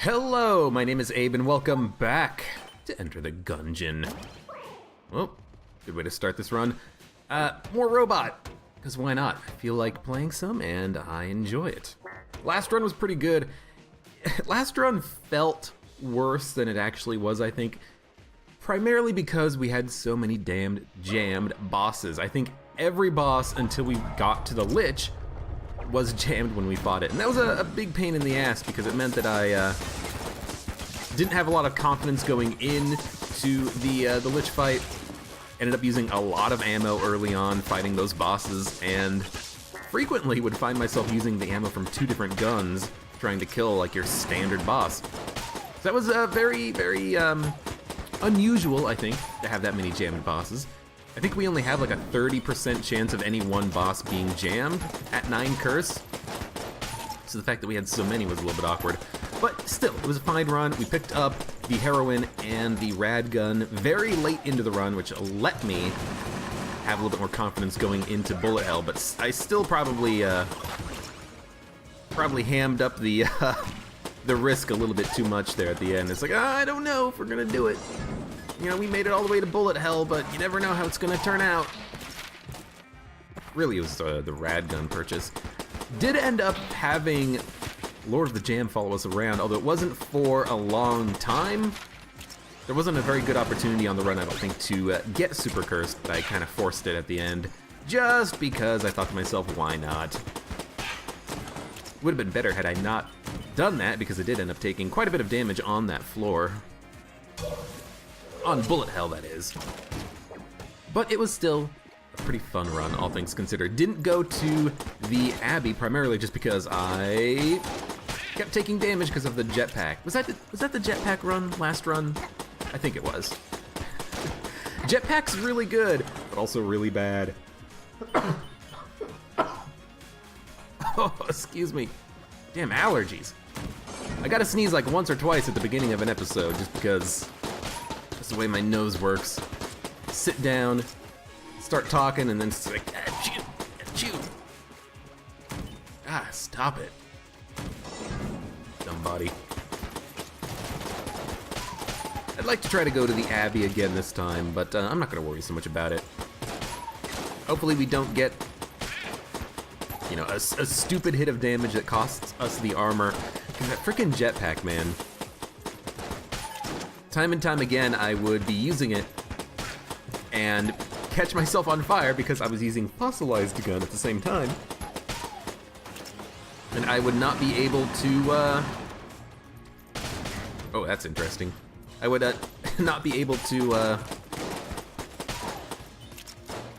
Hello, my name is Abe and welcome back to Enter the Gungeon. Well, good way to start this run. More robot, because why not? I feel like playing some and I enjoy it. Last run was pretty good. Last run felt worse than it actually was, I think. Primarily because we had so many damned jammed bosses. I think every boss until we got to the Lich was jammed when we fought it. And that was a big pain in the ass because it meant that I didn't have a lot of confidence going into the Lich fight. Ended up using a lot of ammo early on fighting those bosses and frequently would find myself using the ammo from two different guns trying to kill like your standard boss. So that was very, very unusual, I think, to have that many jammed bosses. I think we only have like a 30% chance of any one boss being jammed at 9 curse. So the fact that we had so many was a little bit awkward. But still, it was a fine run. We picked up the heroin and the rad gun very late into the run, which let me have a little bit more confidence going into bullet hell. But I still probably hammed up the the risk a little bit too much there at the end. It's like, I don't know if we're gonna do it. You know, we made it all the way to bullet hell, but you never know how it's gonna turn out. Really, it was the rad gun purchase. Did end up having Lord of the Jam follow us around, although it wasn't for a long time. There wasn't a very good opportunity on the run, I don't think, to get super cursed, but I kind of forced it at the end, just because I thought to myself, why not? Would have been better had I not done that, because I did end up taking quite a bit of damage on that floor. On bullet hell, that is. But it was still a pretty fun run, all things considered. Didn't go to the Abbey, primarily just because I kept taking damage because of the jetpack. Was that the jetpack run, last run? I think it was. Jetpack's really good, but also really bad. Oh, excuse me. Damn allergies. I gotta sneeze like once or twice at the beginning of an episode just because that's the way my nose works. Sit down, start talking, and then it's like, achoo, achoo. Ah, stop it. Dumb body. I'd like to try to go to the Abbey again this time, but I'm not gonna worry so much about it. Hopefully we don't get, you know, a stupid hit of damage that costs us the armor. Because that freaking jetpack, man. Time and time again, I would be using it and catch myself on fire because I was using fossilized gun at the same time. And I would not be able to, oh, that's interesting. I would not be able to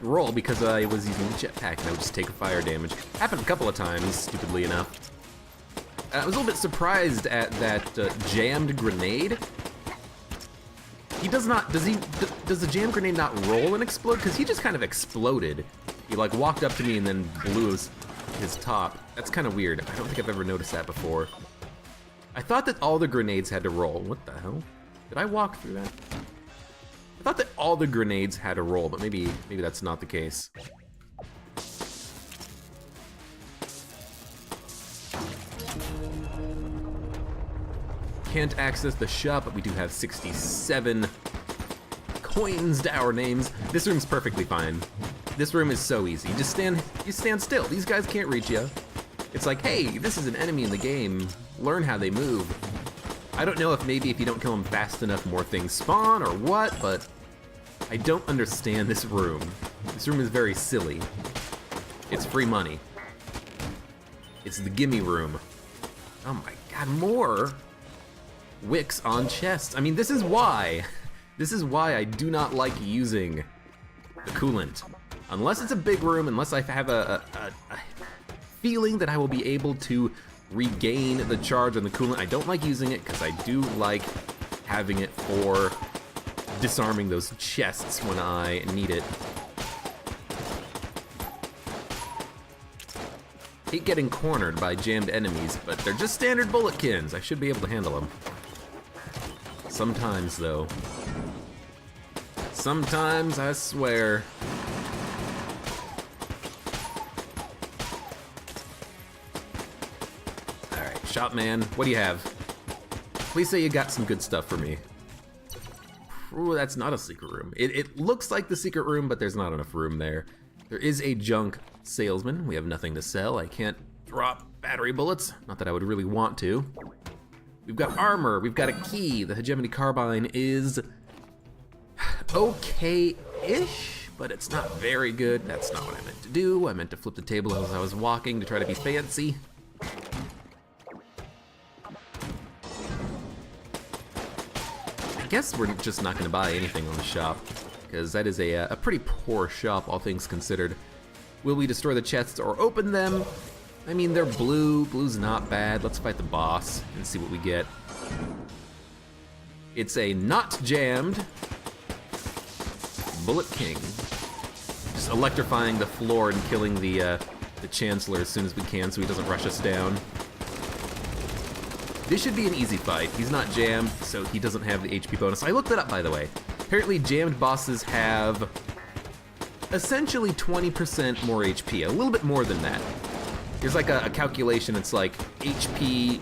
roll because I was using the jetpack and I would just take fire damage. Happened a couple of times, stupidly enough. I was a little bit surprised at that jammed grenade. He does not, does the jam grenade not roll and explode? Because he just kind of exploded. He like walked up to me and then blew his top. That's kind of weird. I don't think I've ever noticed that before. I thought that all the grenades had to roll. What the hell? Did I walk through that? I thought that all the grenades had to roll, but maybe that's not the case. Can't access the shop, but we do have 67 coins to our names. This room's perfectly fine. This room is so easy. You stand still. These guys can't reach you. It's like, hey, this is an enemy in the game. Learn how they move. I don't know if maybe if you don't kill them fast enough, more things spawn or what, but I don't understand this room. This room is very silly. It's free money. It's the gimme room. Oh my god, more wicks on chests. I mean, this is why I do not like using the coolant. Unless it's a big room, unless I have a feeling that I will be able to regain the charge on the coolant. I don't like using it because I do like having it for disarming those chests when I need it. Hate getting cornered by jammed enemies, but they're just standard bulletkins. I should be able to handle them. Sometimes, though. Sometimes, I swear. Alright, shop man, what do you have? Please say you got some good stuff for me. Ooh, that's not a secret room. It looks like the secret room, but there's not enough room there. There is a junk salesman. We have nothing to sell. I can't drop battery bullets. Not that I would really want to. We've got armor. We've got a key. The hegemony carbine is okay-ish, but it's not very good. That's not what I meant to do. I meant to flip the table as I was walking to try to be fancy. I guess we're just not gonna buy anything on the shop, because that is a pretty poor shop, all things considered. Will we destroy the chests or open them? I mean, they're blue. Blue's not bad. Let's fight the boss and see what we get. It's a not jammed Bullet King. Just electrifying the floor and killing the Chancellor as soon as we can so he doesn't rush us down. This should be an easy fight. He's not jammed, so he doesn't have the HP bonus. I looked it up, by the way. Apparently, jammed bosses have essentially 20% more HP, a little bit more than that. There's like a calculation, it's like HP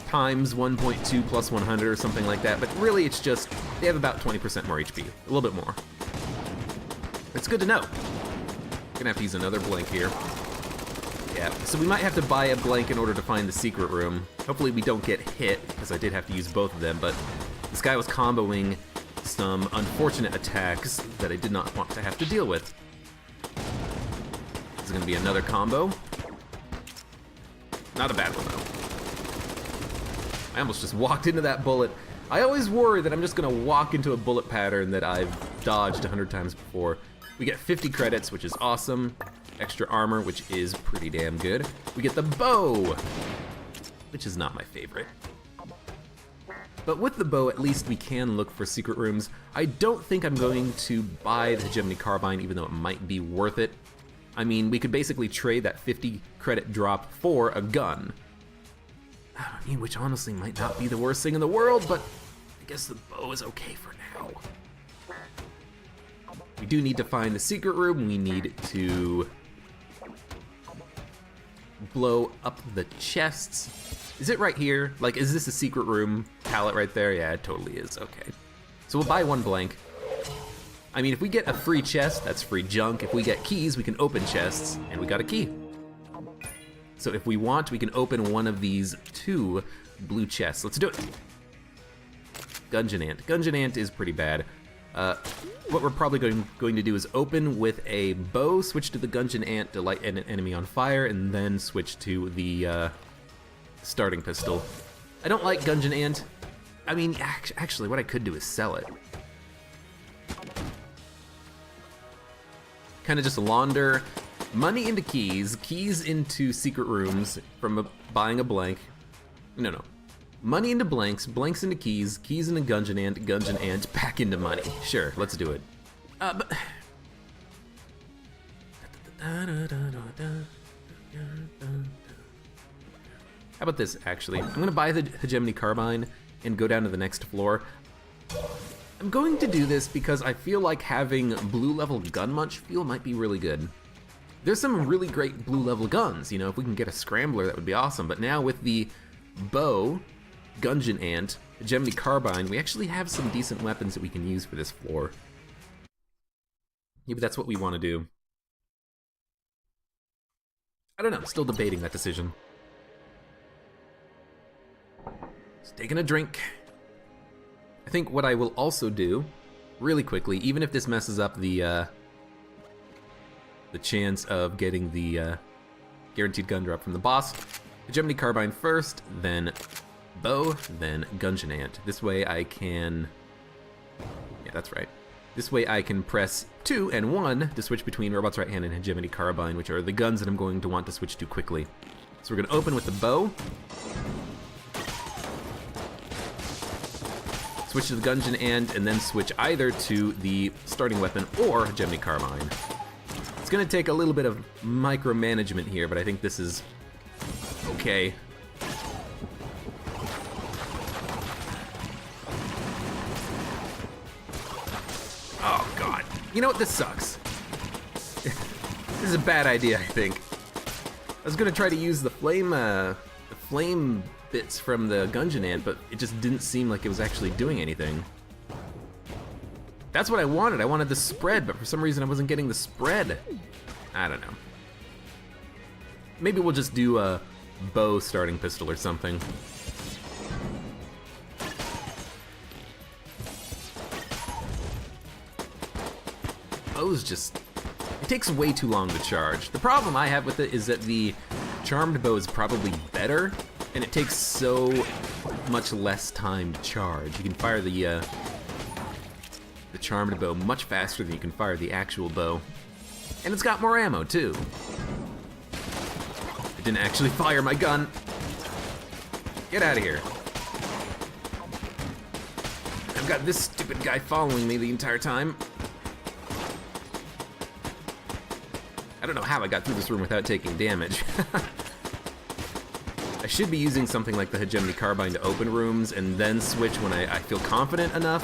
times 1.2 plus 100 or something like that, but really it's just, they have about 20% more HP, a little bit more. It's good to know. Gonna have to use another blank here. Yeah, so we might have to buy a blank in order to find the secret room. Hopefully we don't get hit, because I did have to use both of them, but this guy was comboing some unfortunate attacks that I did not want to have to deal with. This is gonna be another combo. Not a bad one, though. I almost just walked into that bullet. I always worry that I'm just gonna walk into a bullet pattern that I've dodged 100 times before. We get 50 credits, which is awesome. Extra armor, which is pretty damn good. We get the bow, which is not my favorite. But with the bow, at least we can look for secret rooms. I don't think I'm going to buy the hegemony carbine, even though it might be worth it. I mean, we could basically trade that 50 credit drop for a gun. I mean, which honestly might not be the worst thing in the world, but I guess the bow is okay for now. We do need to find the secret room. We need to blow up the chests. Is it right here? Like, is this a secret room pallet right there? Yeah, it totally is. Okay. So we'll buy one blank. I mean, if we get a free chest, that's free junk. If we get keys, we can open chests, and we got a key. So if we want, we can open one of these 2 blue chests. Let's do it. Gungeon Ant. Gungeon Ant is pretty bad. What we're probably going to do is open with a bow, switch to the Gungeon Ant to light an enemy on fire, and then switch to the starting pistol. I don't like Gungeon Ant. I mean, actually, what I could do is sell it. Kind of just launder money into keys, keys into secret rooms from buying a blank. No. Money into blanks, blanks into keys, keys into Gungeon Ant, back into money. Sure, let's do it. But... How about this, actually? I'm gonna buy the hegemony carbine and go down to the next floor. I'm going to do this because I feel like having blue level gun munch feel might be really good. There's some really great blue level guns, you know, if we can get a scrambler that would be awesome, but now with the bow, Gungeon Ant, hegemony carbine, we actually have some decent weapons that we can use for this floor. Maybe that's what we want to do. I don't know, still debating that decision. Just taking a drink. I think what I will also do, really quickly, even if this messes up the chance of getting the guaranteed gun drop from the boss, hegemony carbine first, then bow, then Gungeon Ant. This way I can... Yeah, that's right. This way I can press 2 and 1 to switch between Robot's Right Hand and hegemony carbine, which are the guns that I'm going to want to switch to quickly. So we're going to open with the bow. Switch to the Gungeon Ant, and then switch either to the starting weapon or hegemony carbine. It's going to take a little bit of micromanagement here, but I think this is okay. Oh god. You know what? This sucks. This is a bad idea, I think. I was gonna try to use the flame bits from the Gungeon Ant, but it just didn't seem like it was actually doing anything. That's what I wanted. I wanted the spread, but for some reason I wasn't getting the spread. I don't know. Maybe we'll just do a bow starting pistol or something. Bow's just... it takes way too long to charge. The problem I have with it is that the charmed bow is probably better, and it takes so much less time to charge. You can fire the charmed bow much faster than you can fire the actual bow. And it's got more ammo, too. I didn't actually fire my gun. Get out of here. I've got this stupid guy following me the entire time. I don't know how I got through this room without taking damage. I should be using something like the Hegemony Carbine to open rooms and then switch when I feel confident enough.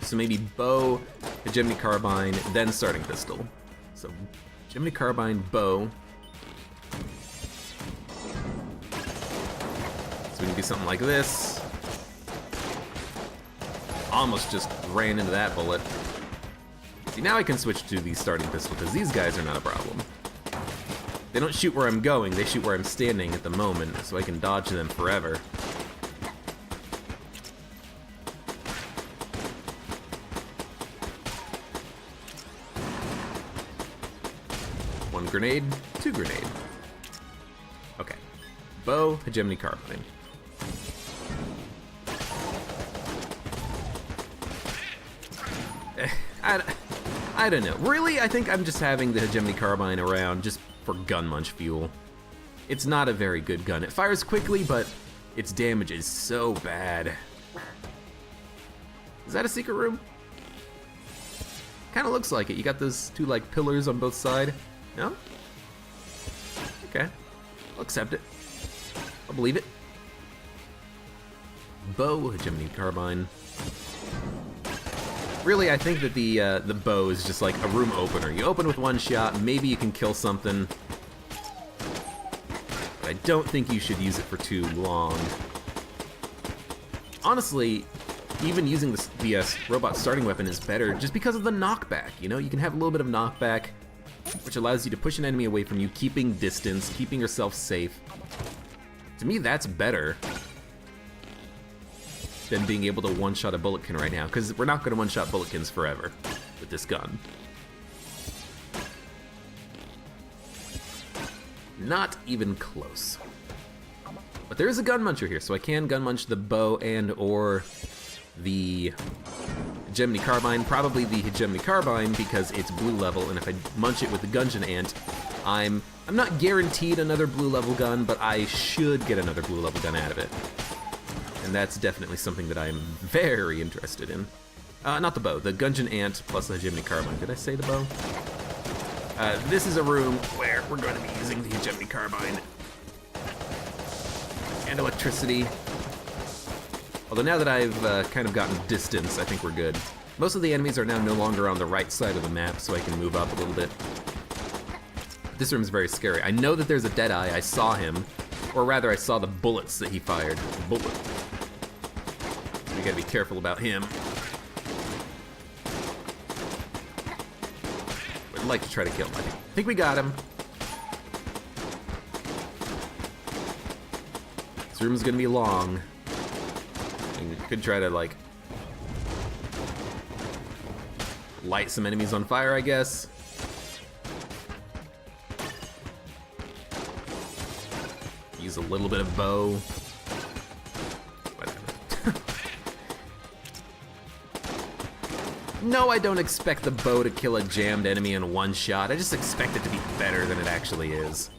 So maybe bow, Hegemony Carbine, then starting pistol. So Hegemony Carbine, bow. So we can do something like this. Almost just ran into that bullet. See, now I can switch to the starting pistol, because these guys are not a problem. They don't shoot where I'm going, they shoot where I'm standing at the moment, so I can dodge them forever. One grenade, two grenade. Okay. Bow, Hegemony Carbine. I don't know. Really, I think I'm just having the Hegemony Carbine around just for gun munch fuel. It's not a very good gun. It fires quickly, but its damage is so bad. Is that a secret room? Kind of looks like it. You got those two, like, pillars on both sides. No? Okay. I'll accept it. I'll believe it. Bow, Hegemony Carbine. Really, I think that the bow is just like a room opener. You open with one shot, maybe you can kill something. But I don't think you should use it for too long. Honestly, even using the robot starting weapon is better just because of the knockback, you know? You can have a little bit of knockback, which allows you to push an enemy away from you, keeping distance, keeping yourself safe. To me, that's better than being able to one-shot a bulletkin right now, because we're not going to one-shot bulletkins forever with this gun. Not even close. But there is a gun muncher here, so I can gun munch the bow and or the Hegemony Carbine, probably the Hegemony Carbine because it's blue level, and if I munch it with the Gungeon Ant, I'm not guaranteed another blue level gun, but I should get another blue level gun out of it. And that's definitely something that I am very interested in. Not the bow, the Gungeon Ant plus the Hegemony Carbine. Did I say the bow? This is a room where we're going to be using the Hegemony Carbine. And electricity. Although now that I've kind of gotten distance, I think we're good. Most of the enemies are now no longer on the right side of the map, so I can move up a little bit. This room's very scary. I know that there's a Deadeye. I saw him. Or rather, I saw the bullets that he fired. Bullet. We gotta be careful about him. I'd like to try to kill him. I think we got him. This room's gonna be long. And we could try to, like, light some enemies on fire, I guess. Use a little bit of bow. No, I don't expect the bow to kill a jammed enemy in one shot. I just expect it to be better than it actually is.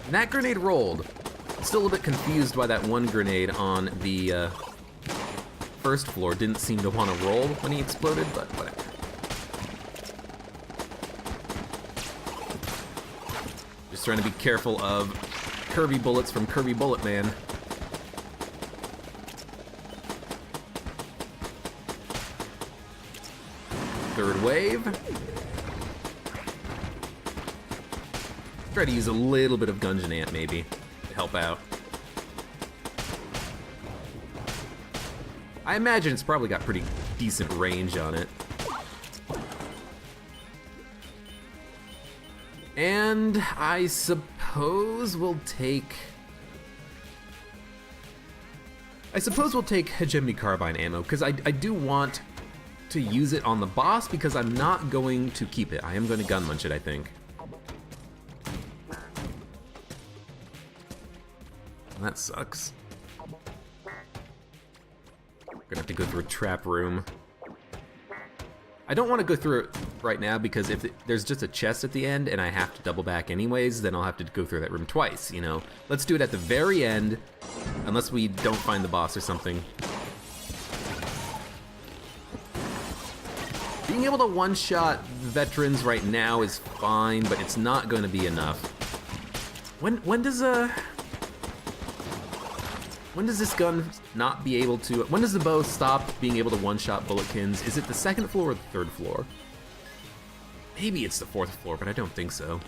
And that grenade rolled. I'm still a little bit confused why that one grenade on the first floor didn't seem to want to roll when he exploded, but whatever. Just trying to be careful of curvy bullets from Curvy Bullet Man. Third wave. Try to use a little bit of Gungeon Ant, maybe, to help out. I imagine it's probably got pretty decent range on it. And I suppose we'll take... Hegemony Carbine ammo, because I do want to use it on the boss, because I'm not going to keep it. I am going to gun munch it, I think. That sucks. We're gonna have to go through a trap room. I don't want to go through it right now, because if there's just a chest at the end and I have to double back anyways, then I'll have to go through that room twice, you know? Let's do it at the very end, unless we don't find the boss or something. Being able to one-shot veterans right now is fine, but it's not going to be enough. When does this gun not be able to... When does the bow stop being able to one-shot bulletkins? Is it the second floor or the third floor? Maybe it's the fourth floor, but I don't think so.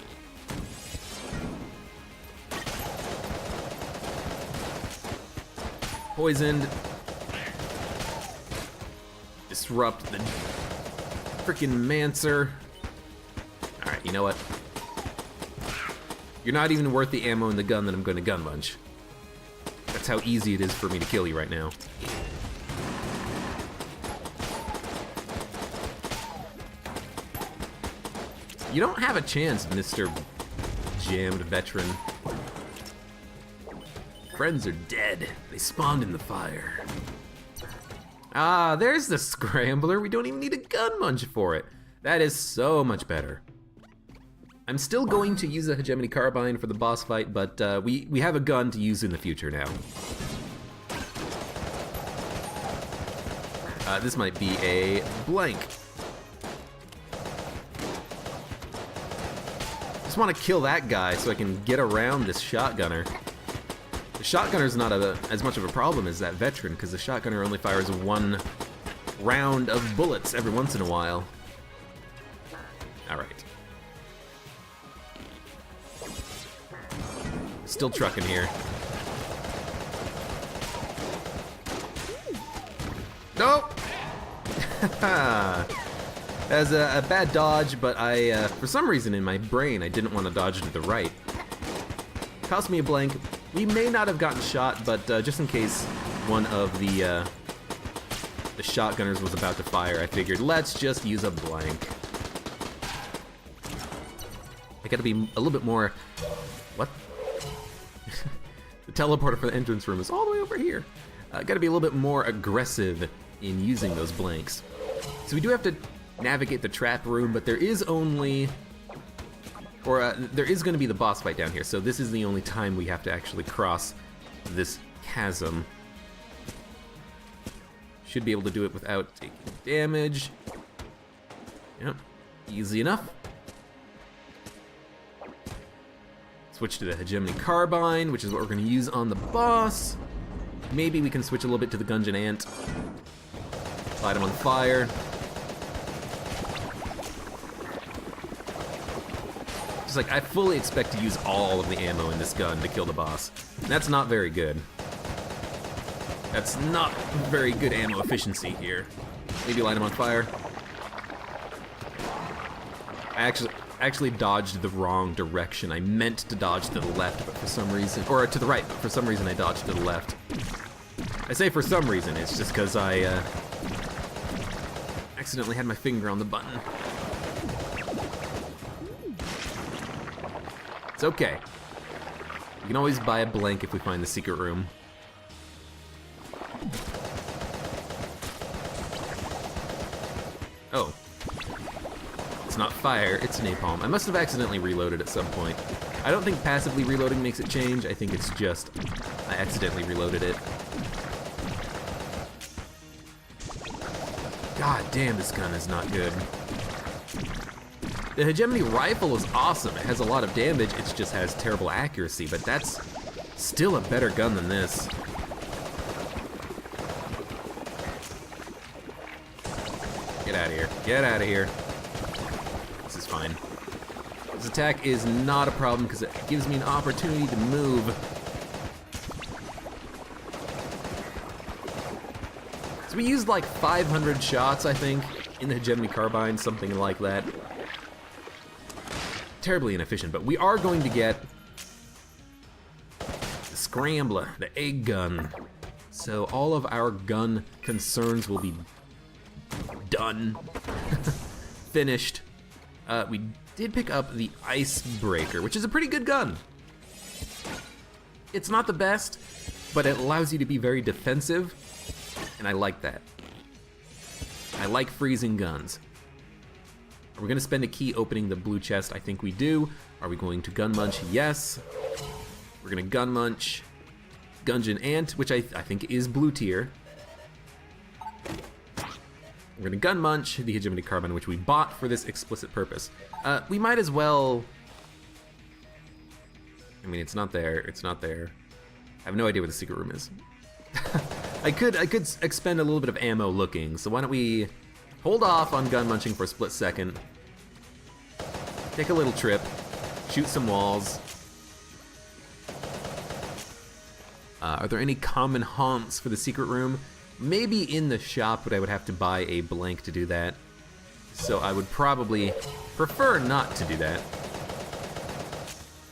Poisoned. Disrupt the freaking Mancer. Alright, you know what? You're not even worth the ammo in the gun that I'm going to gun munch. That's how easy it is for me to kill you right now. You don't have a chance, Mr. Jammed Veteran. Friends are dead. They spawned in the fire. Ah, there's the Scrambler. We don't even need a gun munch for it. That is so much better. I'm still going to use a Hegemony Carbine for the boss fight, but we have a gun to use in the future now. This might be a blank. Just want to kill that guy so I can get around this shotgunner. The shotgunner's not as much of a problem as that veteran, because the shotgunner only fires one round of bullets every once in a while. Alright. Still trucking here. Nope! That was a bad dodge, but for some reason in my brain, I didn't want to dodge to the right. Cost me a blank. We may not have gotten shot, but just in case one of the shotgunners was about to fire, I figured, let's just use a blank. I gotta be a little bit more... What? The teleporter for the entrance room is all the way over here. Gotta be a little bit more aggressive in using those blanks. So we do have to navigate the trap room, but there is only... there is going to be the boss fight down here, so this is the only time we have to actually cross this chasm. Should be able to do it without taking damage. Yep, easy enough. Switch to the Hegemony Carbine, which is what we're going to use on the boss. Maybe we can switch a little bit to the Gungeon Ant. Light him on fire. Just like, I fully expect to use all of the ammo in this gun to kill the boss. That's not very good. That's not very good ammo efficiency here. Maybe light him on fire. I actually dodged the wrong direction. I meant to dodge to the left, but for some reason, or to the right, but for some reason I dodged to the left. I say for some reason, it's just because I accidentally had my finger on the button. It's okay. We can always buy a blank if we find the secret room. Oh. It's not fire, it's napalm. I must have accidentally reloaded at some point. I don't think passively reloading makes it change. I think it's just I accidentally reloaded it. God damn, this gun is not good. The Hegemony rifle is awesome. It has a lot of damage, it just has terrible accuracy, but that's still a better gun than this. Get out of here. Get out of here. This is fine. This attack is not a problem because it gives me an opportunity to move. So we used like 500 shots, I think, in the hegemony carbine, something like that. Terribly inefficient, but we are going to get the Scrambler, the egg gun. So all of our gun concerns will be done, finished. We did pick up the Icebreaker, which is a pretty good gun. It's not the best, but it allows you to be very defensive, and I like that. I like freezing guns. Are we gonna spend a key opening the blue chest? I think we do. Are we going to gun munch? Yes. We're gonna gun munch Gungeon Ant, which I think is blue tier. We're gonna gun munch the hegemony carbine, which we bought for this explicit purpose. We might as well. I mean, it's not there. It's not there. I have no idea where the secret room is. I could expend a little bit of ammo looking. So why don't we hold off on gun munching for a split second? Take a little trip, shoot some walls. Are there any common haunts for the secret room? Maybe in the shop, but I would have to buy a blank to do that. So I would probably prefer not to do that.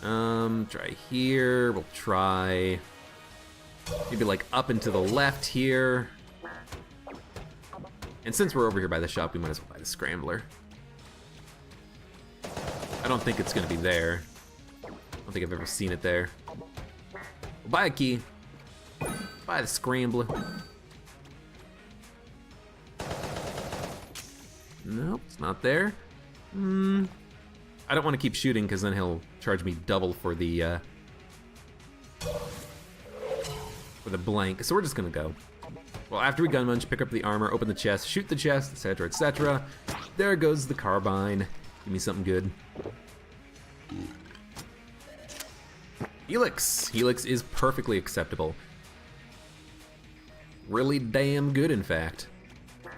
Try here, we'll try maybe like up and to the left here. And since we're over here by the shop, we might as well buy the Scrambler. I don't think it's gonna be there. I don't think I've ever seen it there. We'll buy a key, buy the Scrambler. Nope, it's not there. I don't want to keep shooting because then he'll charge me double for the blank. So we're just gonna go. Well, after we gun munch, pick up the armor, open the chest, shoot the chest, etc., etc. There goes the carbine. Give me something good. Helix. Helix is perfectly acceptable. Really damn good, in fact.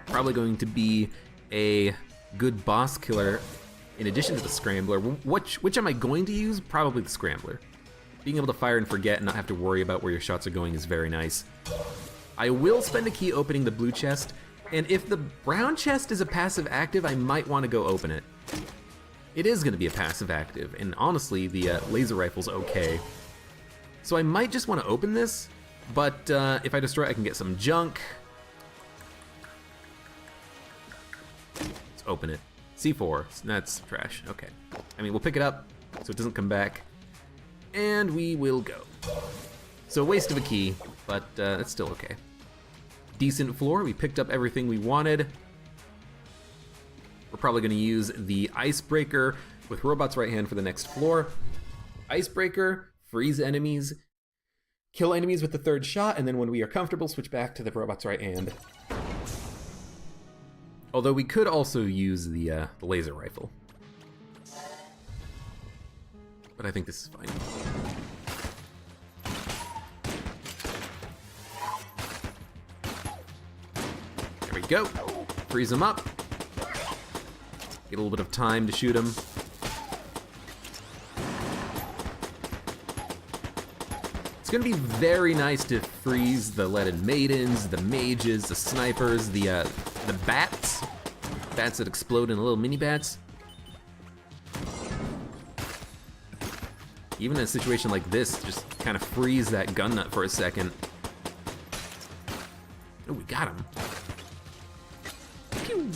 Probably going to be a good boss killer in addition to the Scrambler. Which am I going to use? Probably the Scrambler. Being able to fire and forget and not have to worry about where your shots are going is very nice. I will spend a key opening the blue chest, and if the brown chest is a passive active, I might want to go open it. It is going to be a passive active, and honestly, the laser rifle's okay. So I might just want to open this, but if I destroy it, I can get some junk. Let's open it. C4, that's trash, okay. I mean, we'll pick it up so it doesn't come back, and we will go. So a waste of a key, but it's still okay. Decent floor, we picked up everything we wanted. We're probably gonna use the Icebreaker with Robot's right hand for the next floor. Icebreaker, freeze enemies, kill enemies with the third shot, and then when we are comfortable, switch back to the Robot's right hand. Although we could also use the laser rifle. But I think this is fine. There we go. Freeze him up. Get a little bit of time to shoot him. It's gonna be very nice to freeze the leaded maidens, the mages, the snipers, the bats. Bats that explode into little mini bats. Even in a situation like this, just kind of freeze that gun nut for a second. Oh, we got him. Pew.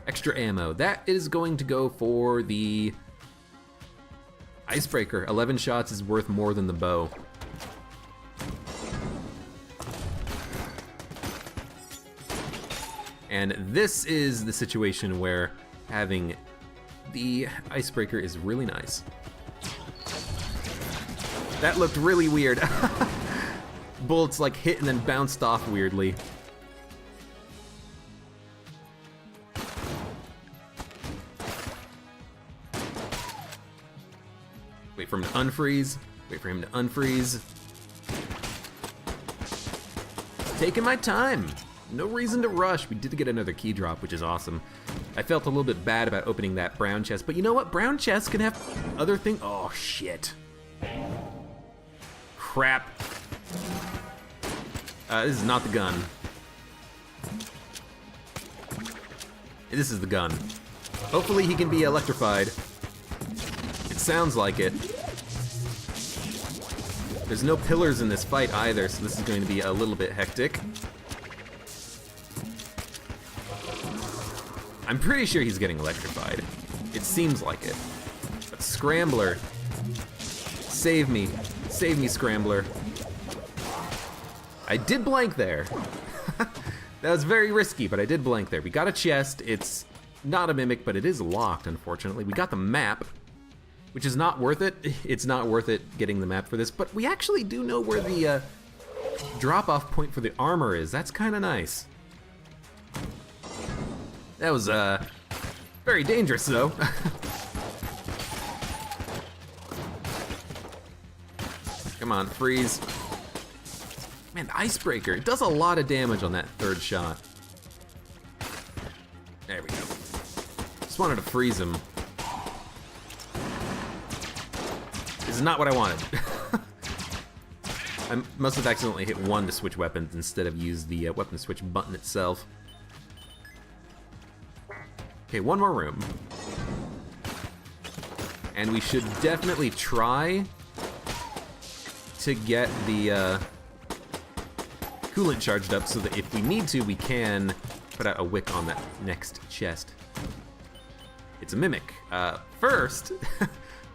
Extra ammo. That is going to go for the Icebreaker. 11 shots is worth more than the bow. And this is the situation where having the Icebreaker is really nice. That looked really weird. Bullets like hit and then bounced off weirdly. Wait for him to unfreeze. Wait for him to unfreeze. Taking my time. no reason to rush. We did get another key drop, which is awesome. I felt a little bit bad about opening that brown chest, but you know what? Brown chests can have other things. Oh, shit. Crap. This is not the gun. This is the gun. Hopefully he can be electrified. It sounds like it. There's no pillars in this fight either, so this is going to be a little bit hectic. I'm pretty sure he's getting electrified. It seems like it. But Scrambler, save me. Save me, Scrambler. I did blank there. That was very risky, but I did blank there. We got a chest. It's not a mimic, but it is locked, unfortunately. We got the map, which is not worth it. It's not worth it getting the map for this, but we actually do know where the drop-off point for the armor is. That's kind of nice. That was very dangerous, though. Come on, freeze. Man, the Icebreaker, it does a lot of damage on that third shot. There we go. Just wanted to freeze him. This is not what I wanted. I must have accidentally hit 1 to switch weapons instead of use the weapon switch button itself. Okay, one more room. And we should definitely try to get the coolant charged up so that if we need to, we can put out a wick on that next chest. It's a mimic. First,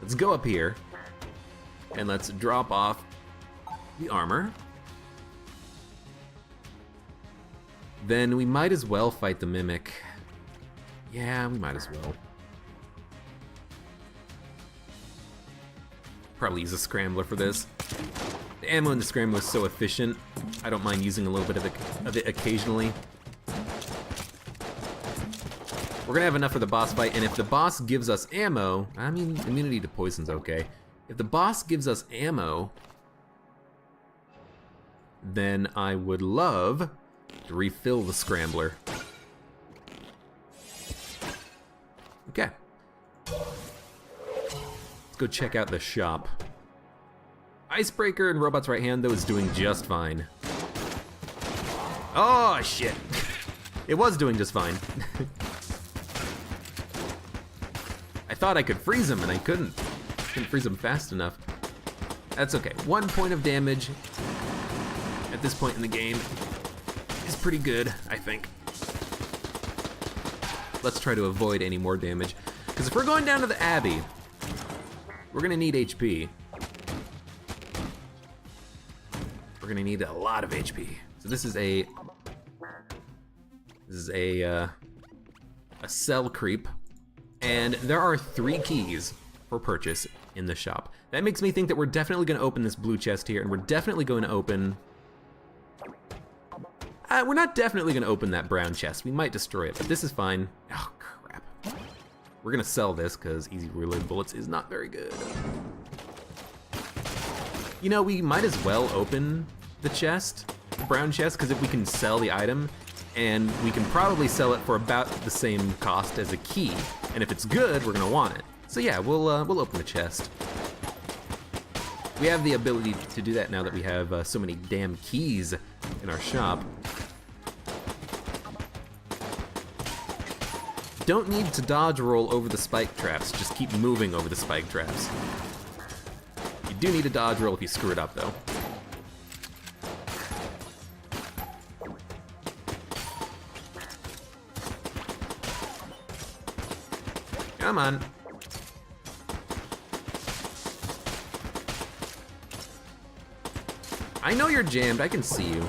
let's go up here and let's drop off the armor. Then we might as well fight the mimic. Yeah, we might as well. Probably use a scrambler for this. The ammo in the scrambler is so efficient. I don't mind using a little bit of it occasionally. We're gonna have enough for the boss fight, and if the boss gives us ammo, I mean, immunity to poison's okay. If the boss gives us ammo, then I would love to refill the scrambler. Okay. Let's go check out the shop. Icebreaker and Robot's Right Hand, though, is doing just fine. Oh, shit. It was doing just fine. I thought I could freeze him, and I couldn't. Couldn't freeze him fast enough. That's okay. 1 point of damage at this point in the game is pretty good, I think. Let's try to avoid any more damage. Because if we're going down to the Abbey, we're gonna need HP. We're gonna need a lot of HP. So this is a cell creep, and there are 3 keys for purchase in the shop. That makes me think that we're definitely gonna open this blue chest here, and we're definitely going to open. We're not definitely gonna open that brown chest. We might destroy it, but this is fine. Oh crap! We're gonna sell this because easy reload bullets is not very good. You know, we might as well open the chest, the brown chest, because if we can sell the item, and we can probably sell it for about the same cost as a key, and if it's good, we're gonna want it. So yeah, we'll open the chest. We have the ability to do that now that we have so many damn keys in our shop. Don't need to dodge roll over the spike traps, just keep moving over the spike traps. You do need a dodge roll if you screw it up, though. Come on. I know you're jammed, I can see you.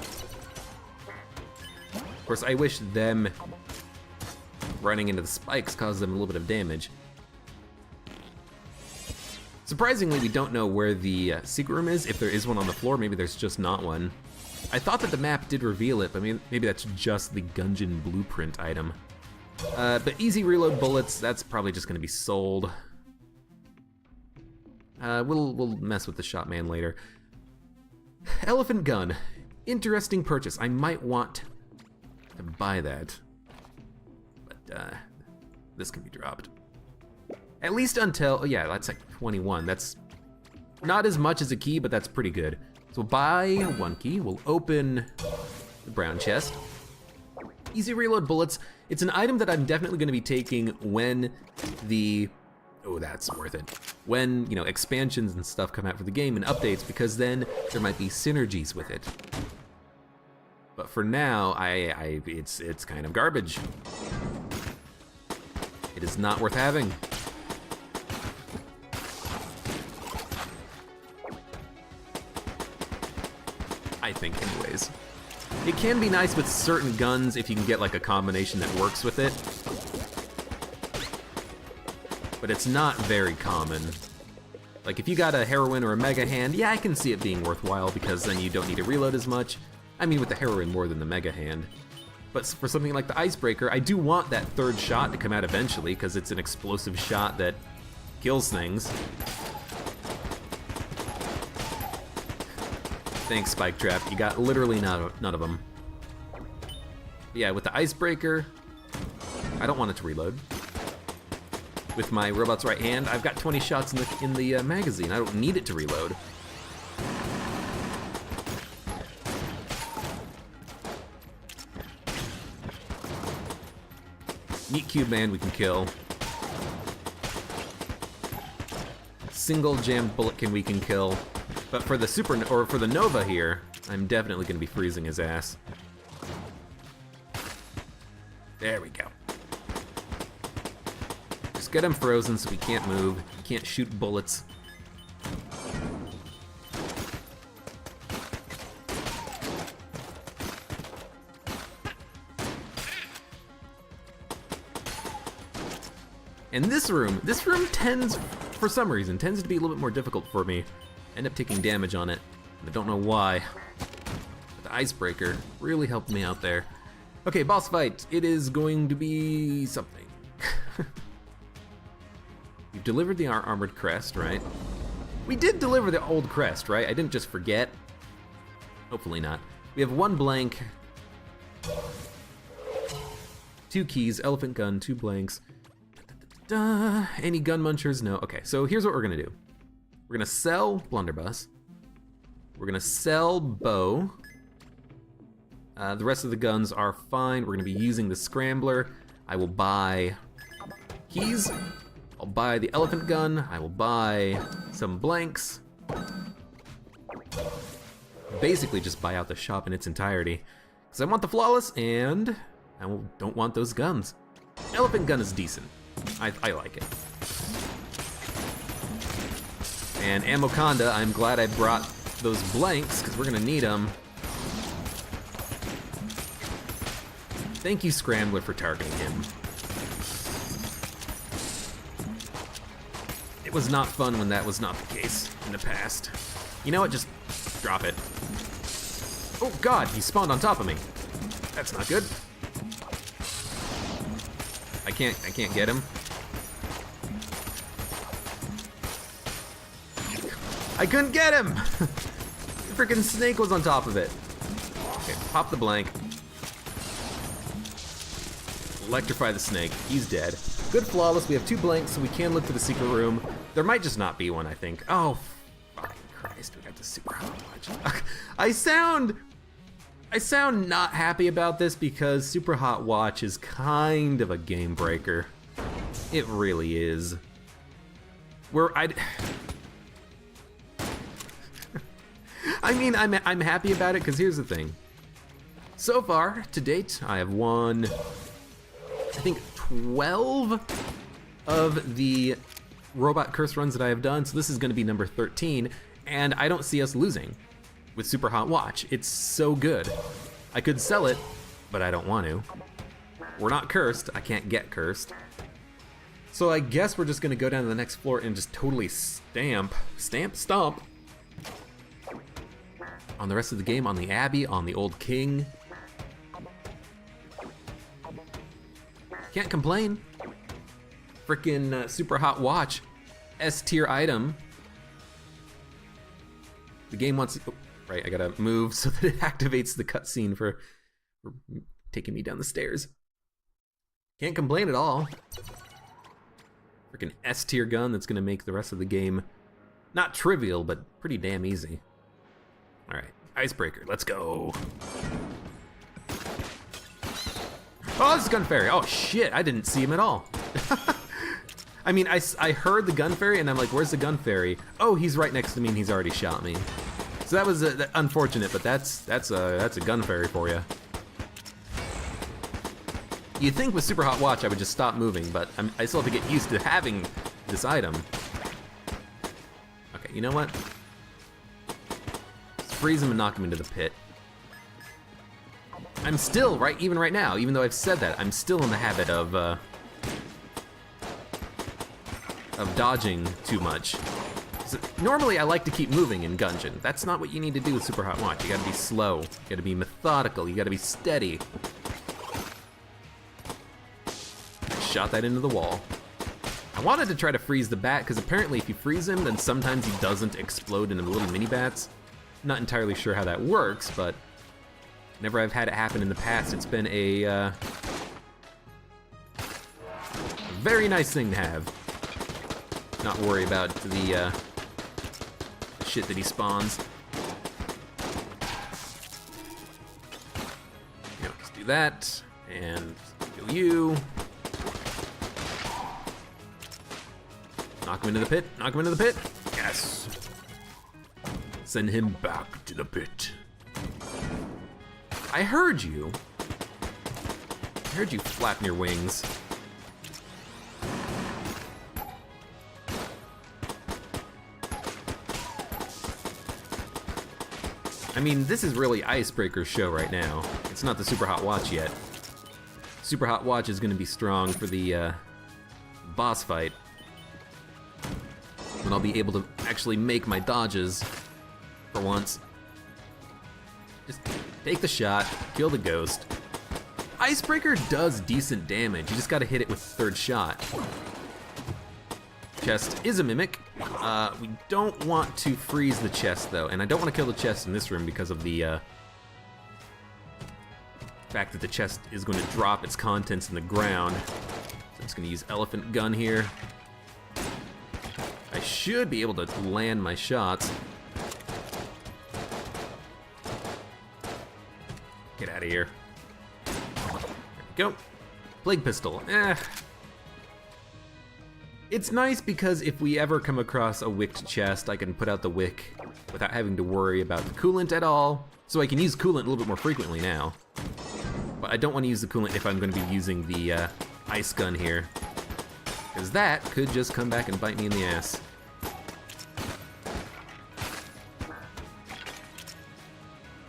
Of course, I wish them running into the spikes caused them a little bit of damage. Surprisingly, we don't know where the secret room is. If there is one on the floor, maybe there's just not one. I thought that the map did reveal it, but maybe that's just the Gungeon blueprint item. But easy reload bullets, that's probably just gonna be sold. We'll mess with the shopman later. Elephant gun, interesting purchase. I might want to buy that. But this can be dropped. At least until, oh yeah, that's like 21. That's not as much as a key, but that's pretty good. So we'll buy 1 key, we'll open the brown chest. Easy reload bullets. It's an item that I'm definitely gonna be taking when the, oh, that's worth it. When, you know, expansions and stuff come out for the game and updates, because then there might be synergies with it. But for now, it's kind of garbage. It is not worth having. I think, anyways. It can be nice with certain guns if you can get like a combination that works with it. But it's not very common. Like if you got a heroin or a mega hand, yeah, I can see it being worthwhile because then you don't need to reload as much. I mean with the heroin more than the mega hand. But for something like the icebreaker, I do want that third shot to come out eventually because it's an explosive shot that kills things. Thanks, Spike Trap. You got literally none of them. But yeah, with the icebreaker, I don't want it to reload. With my robot's right hand, I've got 20 shots in the magazine. I don't need it to reload. Meat Cube Man we can kill. Single jammed bulletkin we can kill. But for the for the Nova here, I'm definitely gonna be freezing his ass. There we go. Just get him frozen so he can't move, he can't shoot bullets. And this room tends, for some reason, tends to be a little bit more difficult for me. I end up taking damage on it, and I don't know why. But the icebreaker really helped me out there. Okay, boss fight. It is going to be something. You've delivered the armored crest, right? We did deliver the old crest, right? I didn't just forget. Hopefully not. We have 1 blank, 2 keys, elephant gun, 2 blanks. Any gun munchers? No. Okay, so here's what we're gonna do. We're gonna sell blunderbuss. We're gonna sell bow. The rest of the guns are fine. We're gonna be using the scrambler. I will buy keys. I'll buy the elephant gun. I will buy some blanks. Basically just buy out the shop in its entirety. Because I want the flawless and I don't want those guns. Elephant gun is decent. I like it. And Amoconda, I'm glad I brought those blanks because we're gonna need them. Thank you, Scrambler, for targeting him. It was not fun when that was not the case in the past. You know what, just drop it. Oh God, he spawned on top of me. That's not good. I can't get him. I couldn't get him! The freaking snake was on top of it. Okay, pop the blank. Electrify the snake, he's dead. Good flawless, we have 2 blanks, so we can look for the secret room. There might just not be one, I think. Oh, fucking Christ, we got the super hot watch. I sound not happy about this because Super Hot Watch is kind of a game breaker. It really is. I mean, I'm happy about it because here's the thing. So far, to date, I have won, I think, 12 of the robot curse runs that I have done, so this is gonna be number 13, and I don't see us losing with Super Hot Watch. It's so good. I could sell it, but I don't want to. We're not cursed, I can't get cursed. So I guess we're just gonna go down to the next floor and just totally stomp on the rest of the game, on the Abbey, on the old King. Can't complain. Frickin' Super Hot Watch, S tier item. The game wants, oh, right, I gotta move so that it activates the cutscene for taking me down the stairs. Can't complain at all. Freaking S-tier gun that's gonna make the rest of the game not trivial, but pretty damn easy. All right, icebreaker, let's go. Oh, this is Gun Fairy. Oh shit, I didn't see him at all. I mean, I heard the Gun Fairy and I'm like, where's the Gun Fairy? Oh, he's right next to me and he's already shot me. So that was unfortunate, but that's a Gun Fairy for you. You'd think with Super Hot Watch I would just stop moving, but I still have to get used to having this item. Okay, you know what? Just freeze him and knock him into the pit. I'm still, even right now, even though I've said that, I'm still in the habit of dodging too much. So normally I like to keep moving in Gungeon. That's not what you need to do with Super Hot Watch. You gotta be slow, you gotta be methodical, you gotta be steady. Shot that into the wall. I wanted to try to freeze the bat, because apparently if you freeze him, then sometimes he doesn't explode into little mini bats. Not entirely sure how that works, but whenever I've had it happen in the past, it's been a very nice thing to have. Not worry about the shit that he spawns. You know, just do that, and kill you. Knock him into the pit, knock him into the pit. Yes. Send him back to the pit. I heard you. I heard you flapping your wings. I mean, this is really Icebreaker's show right now. It's not the Super Hot Watch yet. Super Hot Watch is gonna be strong for the boss fight. When I'll be able to actually make my dodges for once. Just take the shot, kill the ghost. Icebreaker does decent damage, you just gotta hit it with the third shot. Chest is a mimic. We don't want to freeze the chest though, and I don't want to kill the chest in this room because of the fact that the chest is going to drop its contents in the ground. So I'm just gonna use Elephant Gun here. I should be able to land my shots. Get out of here. There we go. Plague Pistol. It's nice because if we ever come across a wicked chest, I can put out the wick without having to worry about the coolant at all. So I can use coolant a little bit more frequently now. But I don't want to use the coolant if I'm going to be using the ice gun here, because that could just come back and bite me in the ass.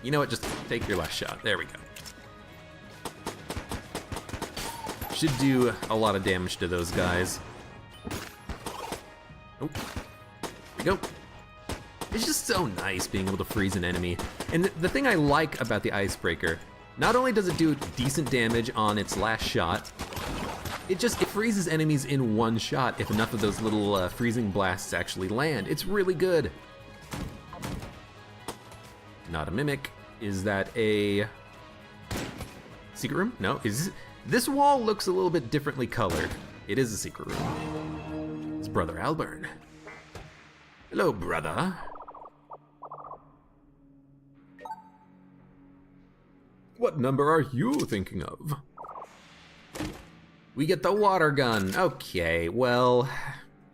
You know what, just take your last shot. There we go. Should do a lot of damage to those guys. Oh, there we go. It's just so nice being able to freeze an enemy. And the thing I like about the Icebreaker, not only does it do decent damage on its last shot, it freezes enemies in one shot if enough of those little freezing blasts actually land. It's really good. Not a mimic. Is that a secret room? No, this wall looks a little bit differently colored. It is a secret room. It's Brother Alburn. Hello, brother. What number are you thinking of? We get the water gun. Okay, well,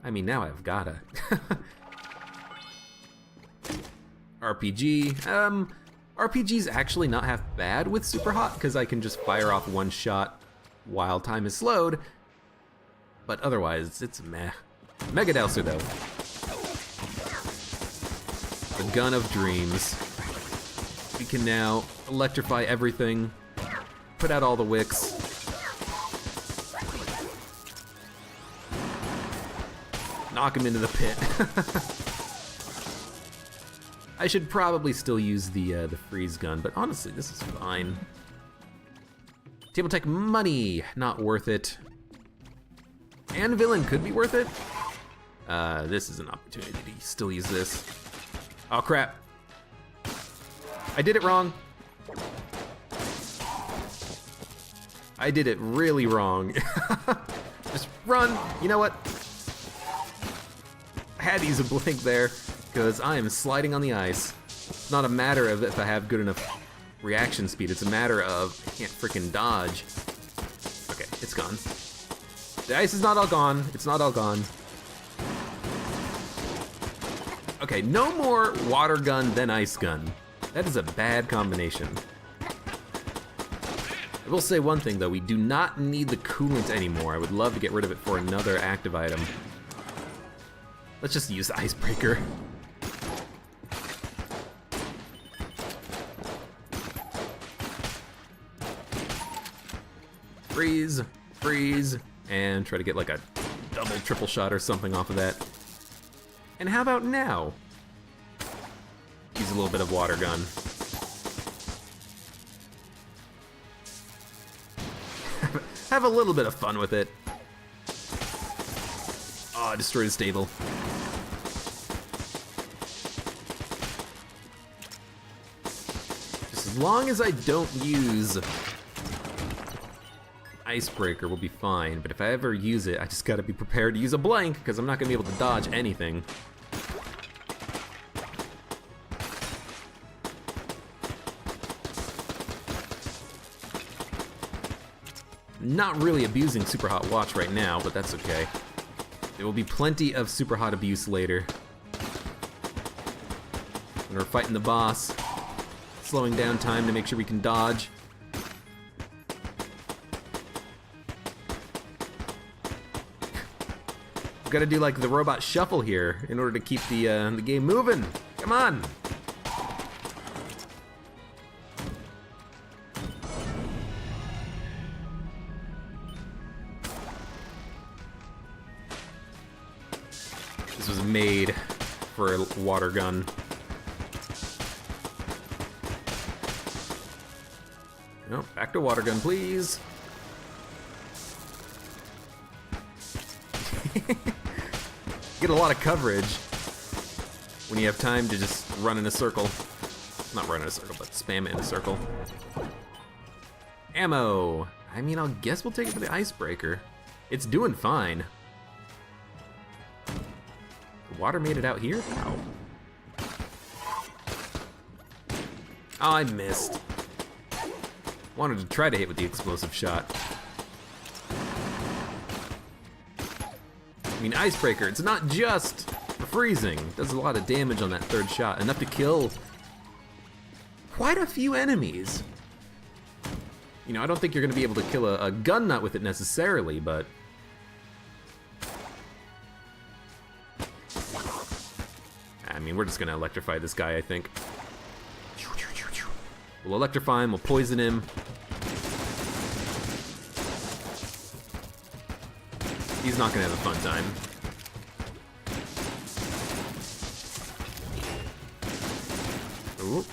I mean, now I've gotta. RPG. RPG's actually not half bad with Super Hot, because I can just fire off one shot while time is slowed. But otherwise, it's meh. Mega Dowser, though. The Gun of Dreams. We can now electrify everything, put out all the wicks. Knock him into the pit. I should probably still use the freeze gun, but honestly, this is fine. Table Tech money, not worth it. And villain could be worth it. This is an opportunity to still use this. Oh crap. I did it wrong. I did it really wrong. Just run. You know what? I had to use a blink there because I am sliding on the ice. It's not a matter of if I have good enough reaction speed. It's a matter of I can't freaking dodge. Okay, it's gone. The ice is not all gone. It's not all gone. Okay, no more water gun then ice gun. That is a bad combination. I will say one thing though, we do not need the coolant anymore. I would love to get rid of it for another active item. Let's just use the icebreaker. Freeze, freeze, and try to get like a double, triple shot or something off of that. And how about now? Use a little bit of water gun. Have a little bit of fun with it. Oh, I destroyed a stable. Just as long as I don't use icebreaker, we'll be fine. But if I ever use it, I just gotta be prepared to use a blank because I'm not gonna be able to dodge anything. Not really abusing Super Hot Watch right now, but that's okay. There will be plenty of Super Hot abuse later. When we're fighting the boss, slowing down time to make sure we can dodge. We've got to do like the robot shuffle here in order to keep the game moving. Come on! This was made for a water gun. No, back to water gun, please. Get a lot of coverage when you have time to just run in a circle. Not run in a circle, but spam it in a circle. Ammo. I mean, I guess we'll take it for the icebreaker. It's doing fine. Water made it out here? Ow. Oh, I missed. Wanted to try to hit with the explosive shot. I mean, icebreaker, it's not just for freezing. It does a lot of damage on that third shot. Enough to kill quite a few enemies. You know, I don't think you're going to be able to kill a gun nut with it necessarily, but... I mean, we're just gonna electrify this guy, I think. We'll electrify him, we'll poison him. He's not gonna have a fun time. Ooh,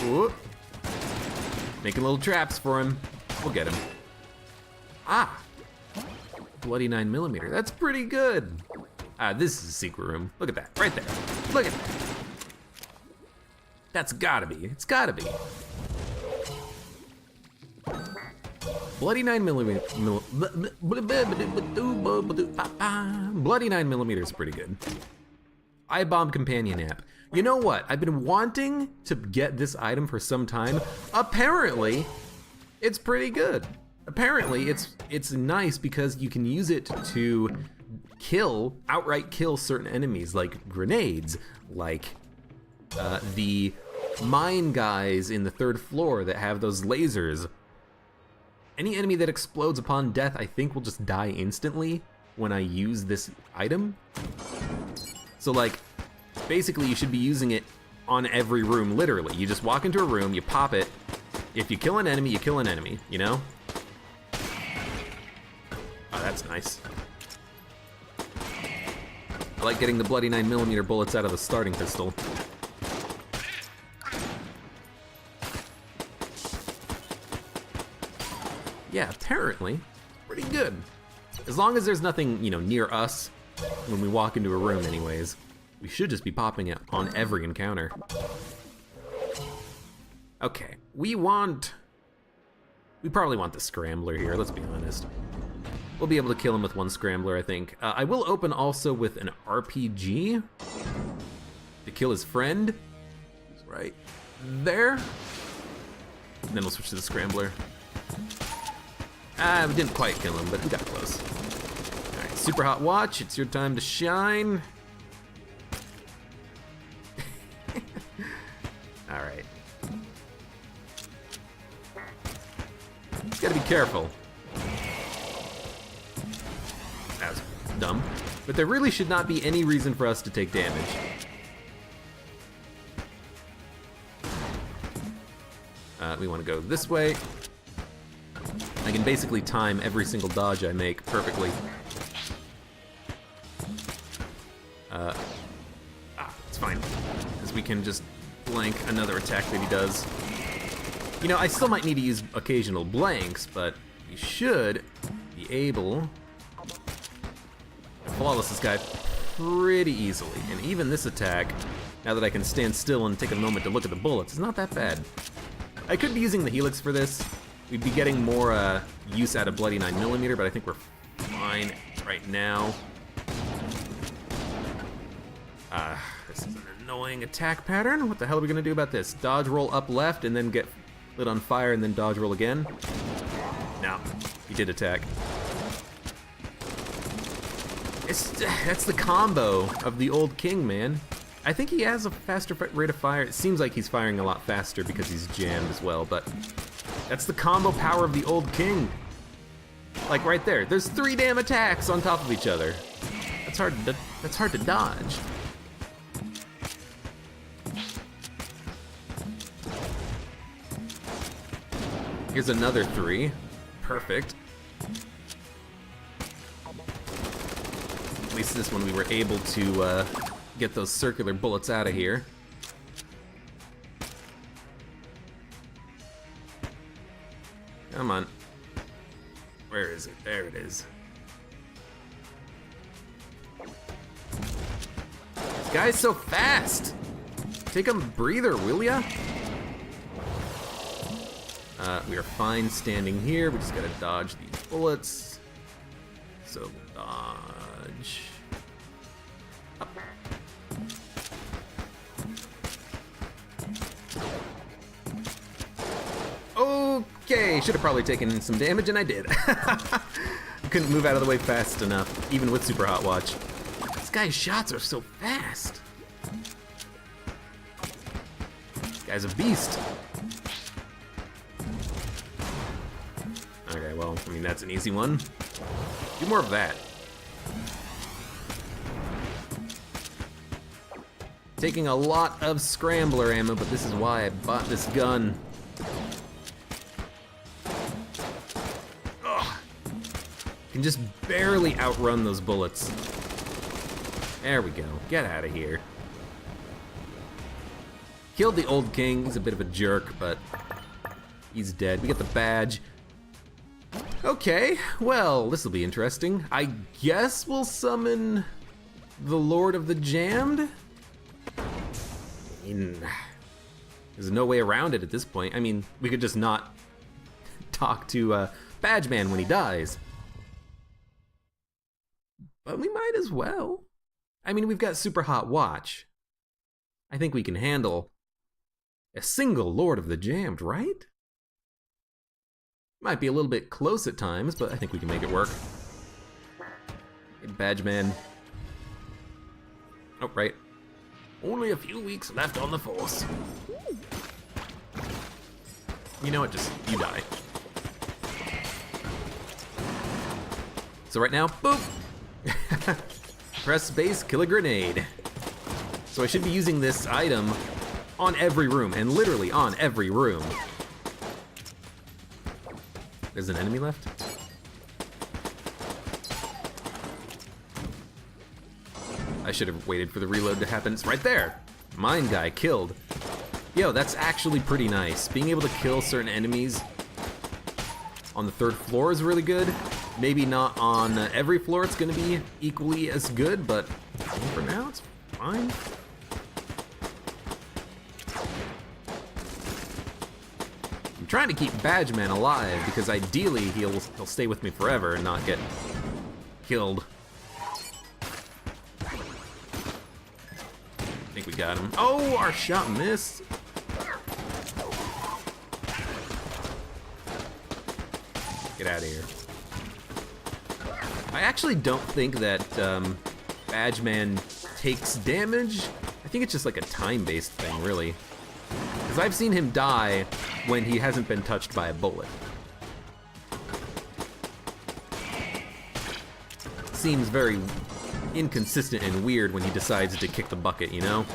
ooh. Making little traps for him. We'll get him. Ah! Bloody 9mm, that's pretty good. Ah, this is a secret room. Look at that, right there. Look at that. That's gotta be, it's gotta be. Bloody 9mm. Bloody 9mm is pretty good. I-Bomb Companion app. You know what? I've been wanting to get this item for some time. Apparently, it's pretty good. Apparently, it's nice because you can use it to outright kill certain enemies, like grenades, like the mine guys in the 3rd floor that have those lasers. Any enemy that explodes upon death, I think, will just die instantly when I use this item. So like, basically you should be using it on every room, literally. You just walk into a room, you pop it. If you kill an enemy, you kill an enemy, you know? Oh, that's nice. I like getting the bloody 9mm bullets out of the starting pistol. Yeah, apparently, pretty good. As long as there's nothing, you know, near us when we walk into a room anyways. We should just be popping it on every encounter. Okay, we want We probably want the Scrambler here, let's be honest. We'll be able to kill him with one Scrambler, I think. I will open also with an RPG to kill his friend. He's right there. And then we'll switch to the Scrambler. We didn't quite kill him, but we got close. All right, Super Hot Watch, it's your time to shine. All right. Gotta be careful. That was dumb. But there really should not be any reason for us to take damage. We want to go this way. I can basically time every single dodge I make perfectly. It's fine. Because we can just blank another attack that he does. You know, I still might need to use occasional blanks, but we should be able to flawless this guy pretty easily. And even this attack, now that I can stand still and take a moment to look at the bullets, is not that bad. I could be using the Helix for this. We'd be getting more use out of Bloody 9mm, but I think we're fine right now. This is an annoying attack pattern. What the hell are we gonna do about this? Dodge roll up left and then get lit on fire and then dodge roll again? No, he did attack. That's the combo of the old king, man. I think he has a faster rate of fire. It seems like he's firing a lot faster because he's jammed as well, but that's the combo power of the old king. Like right there, there's 3 damn attacks on top of each other. That's hard to dodge. Here's another 3. Perfect. At least this one we were able to get those circular bullets out of here. Come on. Where is it? There it is. This guy's so fast! Take a breather, will ya? We are fine standing here. We just gotta dodge these bullets. So dodge. Up. Okay, should have probably taken some damage, and I did. Couldn't move out of the way fast enough, even with Super Hot Watch. This guy's shots are so fast. This guy's a beast. Okay, well, I mean, that's an easy one. Do more of that. Taking a lot of Scrambler ammo, but this is why I bought this gun. Ugh. Can just barely outrun those bullets. There we go. Get out of here. Killed the old king. He's a bit of a jerk, but he's dead. We get the badge. Okay, well, this will be interesting. I guess we'll summon the Lord of the Jammed? I mean, there's no way around it at this point. I mean, we could just not talk to Badge Man when he dies. But we might as well. I mean, we've got Super Hot Watch. I think we can handle a single Lord of the Jammed, right? Might be a little bit close at times, but I think we can make it work. Hey, Badge Man. Oh, right. Only a few weeks left on the force. You know what, just, you die. So right now, boop! Press space, kill a grenade. So I should be using this item on every room, and literally on every room. There's an enemy left? I should have waited for the reload to happen. It's right there! Mine guy killed. Yo, that's actually pretty nice. Being able to kill certain enemies on the 3rd floor is really good. Maybe not on every floor it's gonna be equally as good, but for now it's fine. I'm trying to keep Badgeman alive because ideally he'll stay with me forever and not get killed. I think we got him. Oh, our shot missed. Get out of here. I actually don't think that Badgeman takes damage. I think it's just like a time-based thing, really. Because I've seen him die when he hasn't been touched by a bullet. Seems very inconsistent and weird when he decides to kick the bucket, you know?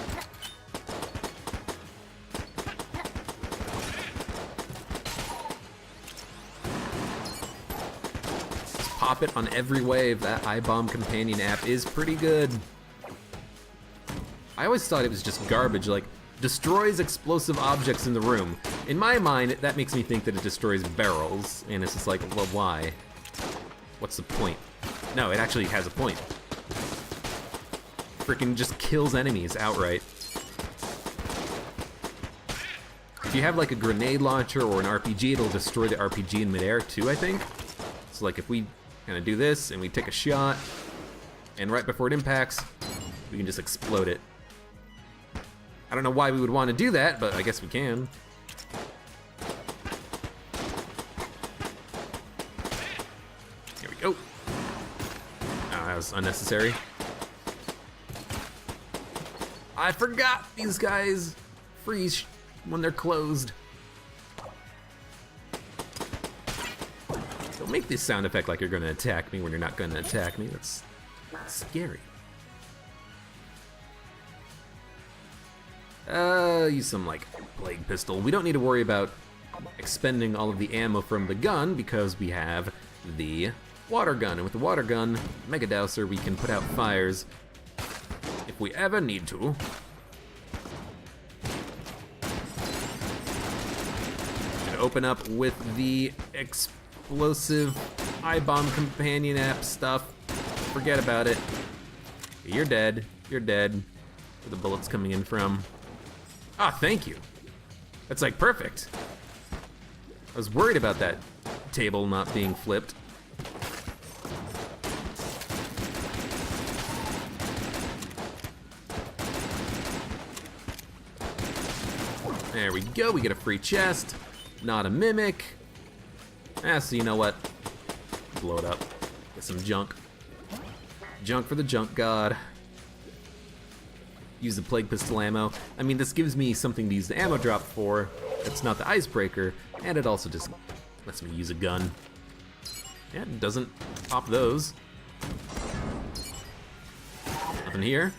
Just pop it on every wave. That I-Bomb companion app is pretty good. I always thought it was just garbage, like, destroys explosive objects in the room. In my mind, that makes me think that it destroys barrels, and it's just like, well, why? What's the point? No, it actually has a point. Freaking just kills enemies outright. If you have like a grenade launcher or an RPG, it'll destroy the RPG in midair too, I think. So like if we kind of do this and we take a shot, and right before it impacts, we can just explode it. I don't know why we would want to do that, but I guess we can. Here we go. Oh, that was unnecessary. I forgot these guys freeze when they're closed. Don't make this sound effect like you're gonna attack me when you're not gonna attack me. That's scary. Use some, like, plague pistol. We don't need to worry about expending all of the ammo from the gun because we have the water gun. And with the water gun, Mega Dowser, we can put out fires if we ever need to. Should open up with the explosive I-Bomb companion app stuff. Forget about it. You're dead. You're dead. Where the bullets coming in from? Ah, thank you. That's like perfect. I was worried about that table not being flipped. There we go, we get a free chest. Not a mimic. Ah, so you know what? Blow it up. Get some junk. Junk for the junk god. Use the plague pistol ammo. I mean, this gives me something to use the ammo drop for. It's not the icebreaker, and it also just lets me use a gun. Yeah, it doesn't pop those. Nothing here.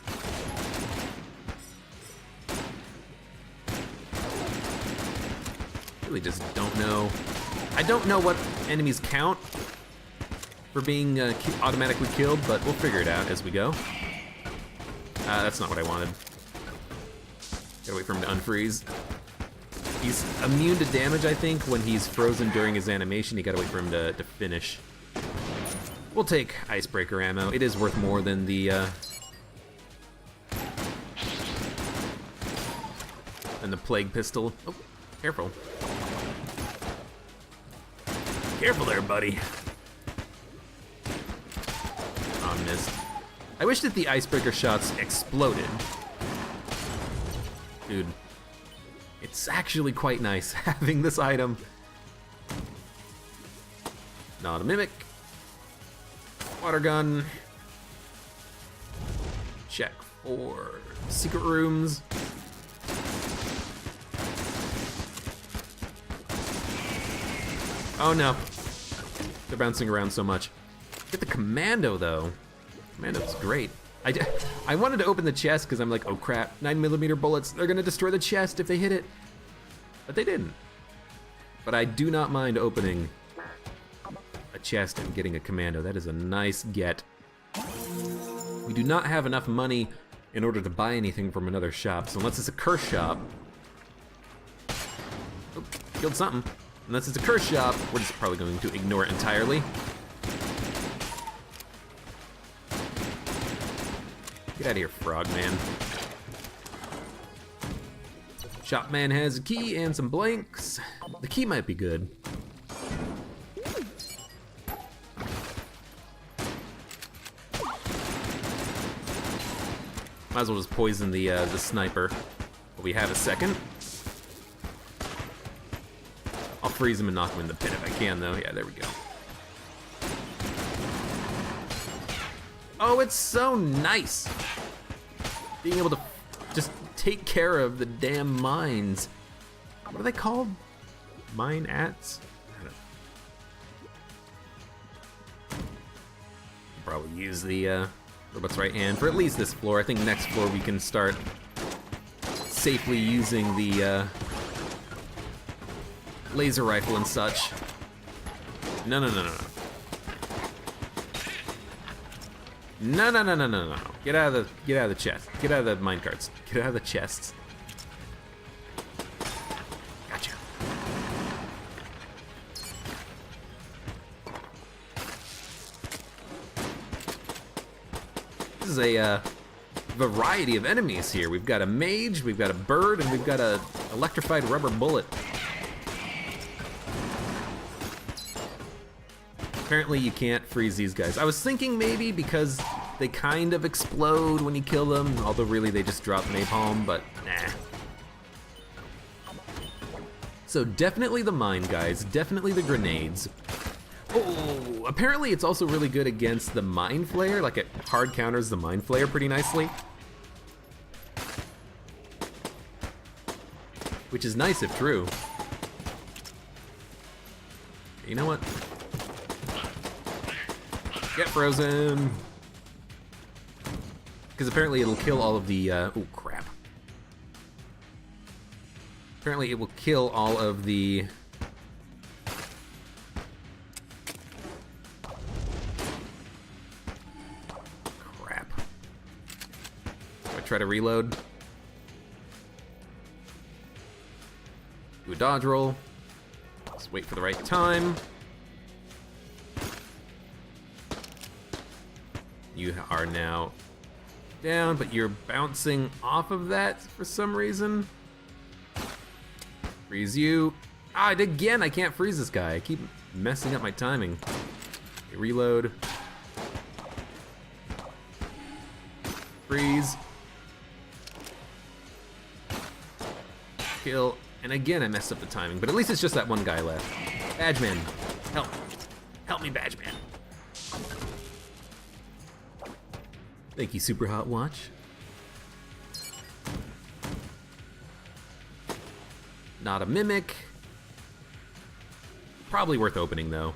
Really just don't know. I don't know what enemies count for being automatically killed, but we'll figure it out as we go. That's not what I wanted. Gotta wait for him to unfreeze. He's immune to damage, I think, when he's frozen during his animation. You gotta wait for him to finish. We'll take icebreaker ammo. It is worth more than the plague pistol. Oh, careful. Careful there, buddy. Oh, missed. I wish that the icebreaker shots exploded. Dude, it's actually quite nice having this item. Not a mimic. Water gun. Check for secret rooms. Oh no. They're bouncing around so much. Get the commando though. Commando's great. I wanted to open the chest because I'm like, oh crap, 9mm bullets, they're gonna destroy the chest if they hit it. But they didn't. But I do not mind opening a chest and getting a commando. That is a nice get. We do not have enough money in order to buy anything from another shop, so unless it's a curse shop. Oh, killed something. Unless it's a curse shop, we're just probably going to ignore it entirely. Get out of here, Frogman. Shopman has a key and some blanks. The key might be good. Might as well just poison the sniper. We have a second. I'll freeze him and knock him in the pit if I can, though. Yeah, there we go. Oh, it's so nice being able to just take care of the damn mines. What are they called? Mine ats? I don't know. Probably use the robot's right hand for at least this floor. I think next floor we can start safely using the laser rifle and such. No. No. Get out of the chest. Get out of the minecarts. Get out of the chests. Gotcha. This is a variety of enemies here. We've got a mage, we've got a bird, and we've got a electrified rubber bullet. Apparently you can't freeze these guys. I was thinking maybe because they kind of explode when you kill them, although really they just drop napalm, but nah. So definitely the mine guys, definitely the grenades. Oh, apparently it's also really good against the mine flare, like it hard counters the mine flare pretty nicely. Which is nice if true. You know what? Get frozen! Because apparently it'll kill all of the, oh crap. Apparently it will kill all of the... Crap. Do I try to reload? Do a dodge roll. Just wait for the right time. You are now down, but you're bouncing off of that for some reason. Freeze you. Ah, again, I can't freeze this guy. I keep messing up my timing. Okay, reload. Freeze. Kill. And again, I messed up the timing, but at least it's just that one guy left. Badgeman, help. Help me, Badgeman. Thank you, Super Hot Watch. Not a mimic. Probably worth opening, though.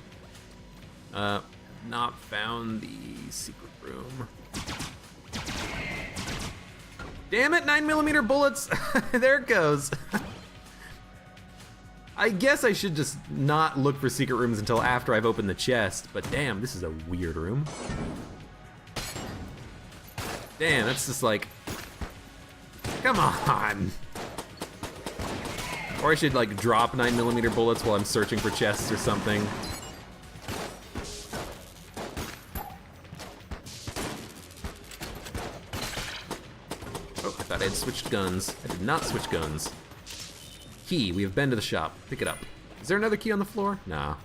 Not found the secret room. Damn it, 9mm bullets! There it goes. I guess I should just not look for secret rooms until after I've opened the chest, but damn, this is a weird room. Damn, that's just like, come on. Or I should like drop 9mm bullets while I'm searching for chests or something. Oh, I thought I had switched guns. I did not switch guns. Key, we have been to the shop. Pick it up. Is there another key on the floor? Nah.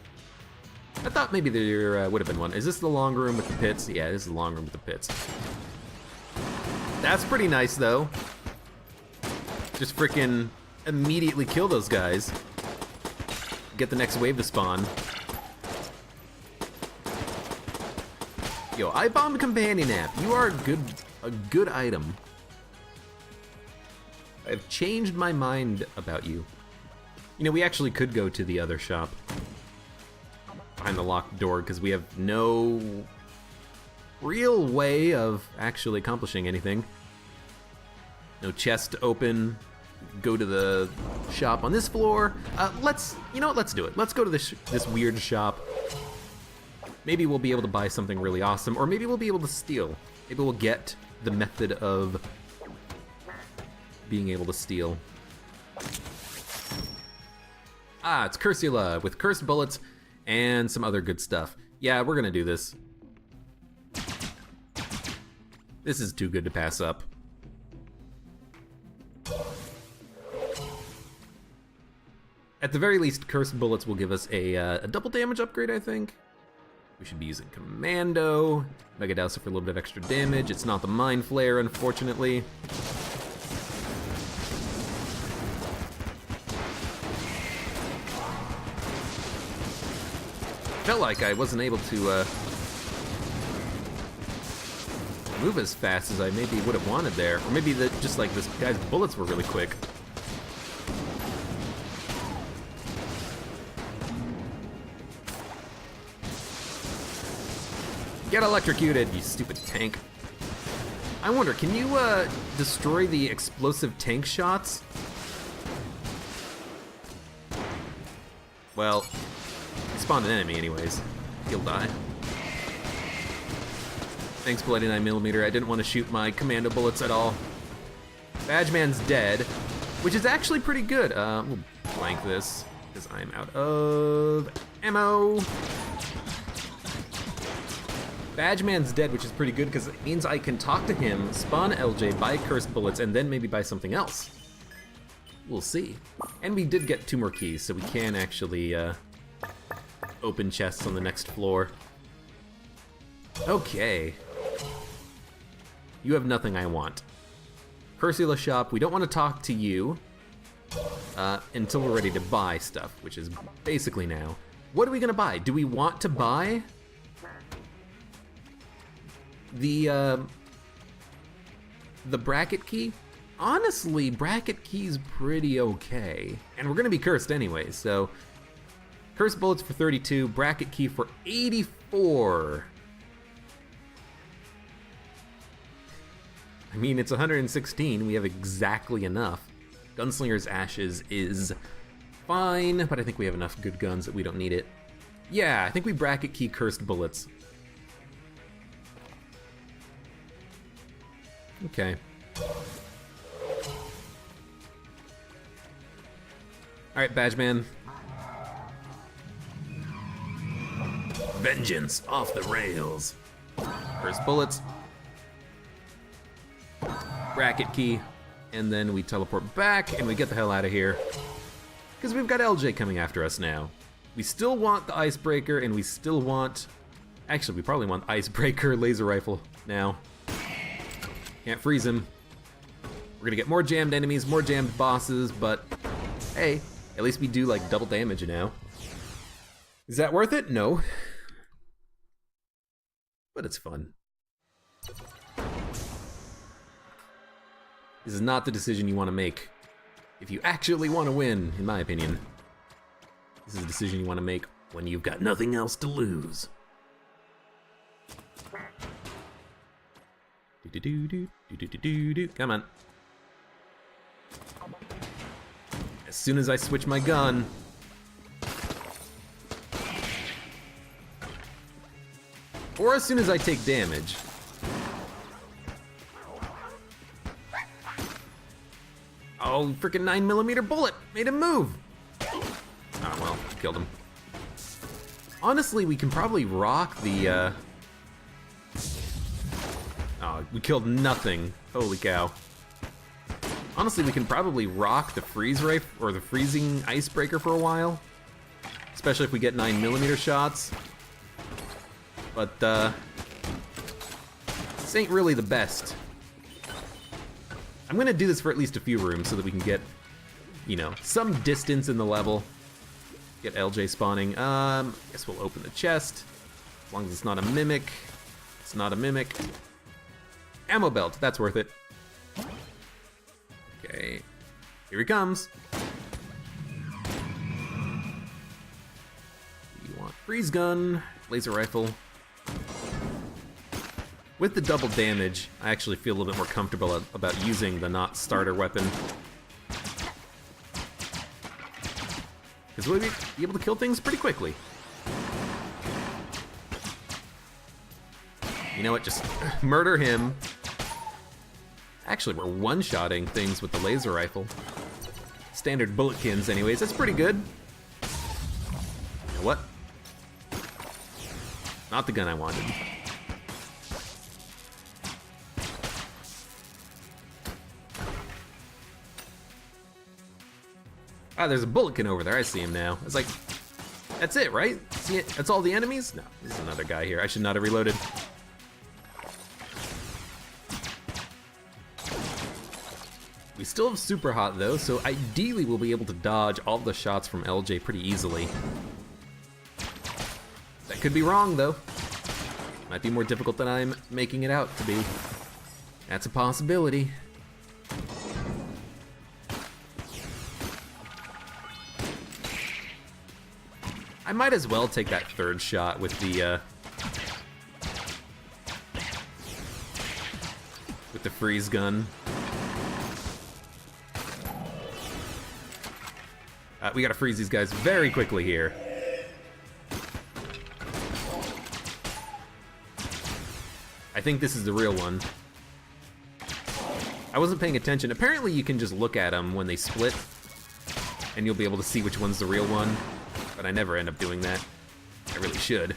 I thought maybe there would have been one. Is this the long room with the pits? Yeah, this is the long room with the pits. That's pretty nice, though. Just frickin' immediately kill those guys. Get the next wave to spawn. Yo, I bombed Companion App. You are a good item. I've changed my mind about you. You know, we actually could go to the other shop. Behind the locked door, because we have no real way of actually accomplishing anything. No chest to open. Go to the shop on this floor. You know what? Let's do it. Let's go to this weird shop. Maybe we'll be able to buy something really awesome, or maybe we'll be able to steal. Maybe we'll get the method of being able to steal. Ah, it's Cursula with cursed bullets and some other good stuff. Yeah, we're gonna do this. This is too good to pass up. At the very least, cursed bullets will give us a double damage upgrade, I think. We should be using Commando, Mega Douser for a little bit of extra damage. It's not the Mind Flare, unfortunately. Felt like I wasn't able to move as fast as I maybe would have wanted there. Or maybe just like this guy's bullets were really quick. Get electrocuted, you stupid tank. I wonder, can you destroy the explosive tank shots? Well, he spawned an enemy anyways. He'll die. Thanks, Bloody 9mm. I didn't want to shoot my commando bullets at all. Badgeman's dead, which is actually pretty good. We'll blank this, because I'm out of ammo. Badgeman's dead, which is pretty good, because it means I can talk to him, spawn LJ, buy cursed bullets, and then maybe buy something else. We'll see. And we did get 2 more keys, so we can actually open chests on the next floor. Okay. You have nothing I want. Cursula shop, we don't want to talk to you until we're ready to buy stuff, which is basically now. What are we gonna buy? Do we want to buy the bracket key? Honestly, bracket key's pretty okay. And we're gonna be cursed anyway, so cursed bullets for 32, bracket key for 84. I mean, it's 116, we have exactly enough. Gunslinger's Ashes is fine, but I think we have enough good guns that we don't need it. Yeah, I think we bracket key cursed bullets. Okay. Alright, Badgeman. Vengeance off the rails. Cursed bullets. Bracket key, and then we teleport back and we get the hell out of here. Because we've got LJ coming after us now. We still want the icebreaker, and we still want... Actually, we probably want icebreaker laser rifle now. Can't freeze him. We're gonna get more jammed enemies, more jammed bosses, but hey, at least we do like double damage now. Is that worth it? No. But it's fun. This is not the decision you want to make if you actually want to win, in my opinion. This is a decision you want to make when you've got nothing else to lose. Come on. As soon as I switch my gun. Or as soon as I take damage. Oh, freaking 9mm bullet made him move. Oh well, killed him. Honestly, we can probably rock the oh, we killed nothing. Holy cow. Honestly, we can probably rock the freeze rifle or the freezing icebreaker for a while. Especially if we get 9mm shots. But this ain't really the best. I'm gonna do this for at least a few rooms so that we can get, you know, some distance in the level. Get LJ spawning. Guess we'll open the chest. As long as it's not a mimic. It's not a mimic. Ammo belt, that's worth it. Okay, here he comes. You want freeze gun, laser rifle. With the double damage, I actually feel a little bit more comfortable about using the not starter weapon. Because we'll be able to kill things pretty quickly. You know what, just murder him. Actually, we're one-shotting things with the laser rifle. Standard bulletkins anyways, that's pretty good. You know what? Not the gun I wanted. Ah, there's a bulletkin over there. I see him now. It's like, that's it, right? See it? That's all the enemies? No, there's another guy here. I should not have reloaded. We still have super hot though, so ideally we'll be able to dodge all the shots from LJ pretty easily. That could be wrong though. Might be more difficult than I'm making it out to be. That's a possibility. I might as well take that third shot with the freeze gun. We gotta freeze these guys very quickly here. I think this is the real one. I wasn't paying attention. Apparently you can just look at them when they split, and you'll be able to see which one's the real one, but I never end up doing that. I really should.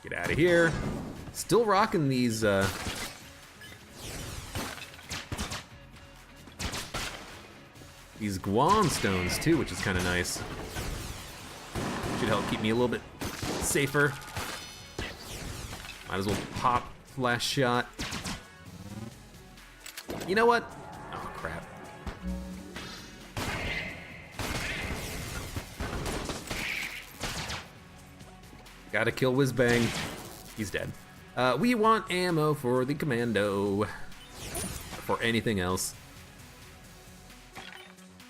Get out of here. Still rocking these, these Guan stones too, which is kind of nice. Should help keep me a little bit safer. Might as well pop flash shot. You know what? Oh crap. Gotta kill Whizbang. He's dead. We want ammo for the commando. For anything else.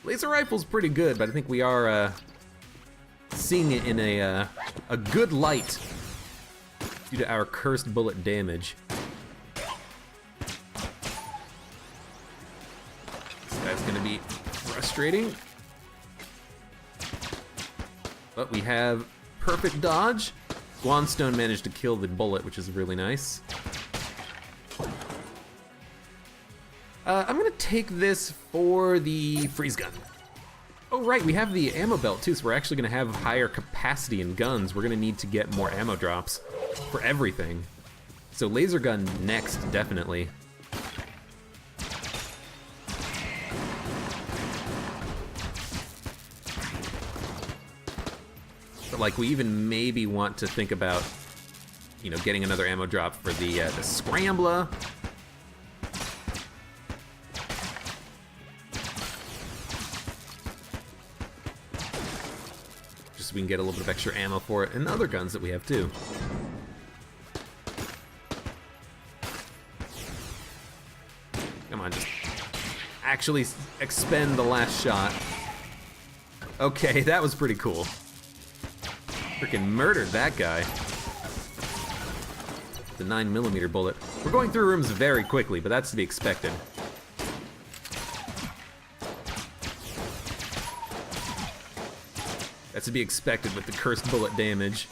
Laser rifle's pretty good, but I think we are seeing it in a good light due to our cursed bullet damage. This guy's gonna be frustrating. But we have perfect dodge. Guanstone managed to kill the bullet, which is really nice. I'm gonna take this for the freeze gun. Oh right, we have the ammo belt too, so we're actually gonna have higher capacity in guns. We're gonna need to get more ammo drops for everything. So laser gun next, definitely. But like, we even maybe want to think about, you know, getting another ammo drop for the Scrambler. Just so we can get a little bit of extra ammo for it, and other guns that we have too. Come on, just actually expend the last shot. Okay, that was pretty cool. Freaking murdered that guy. The 9mm bullet. We're going through rooms very quickly, but that's to be expected. That's to be expected with the cursed bullet damage.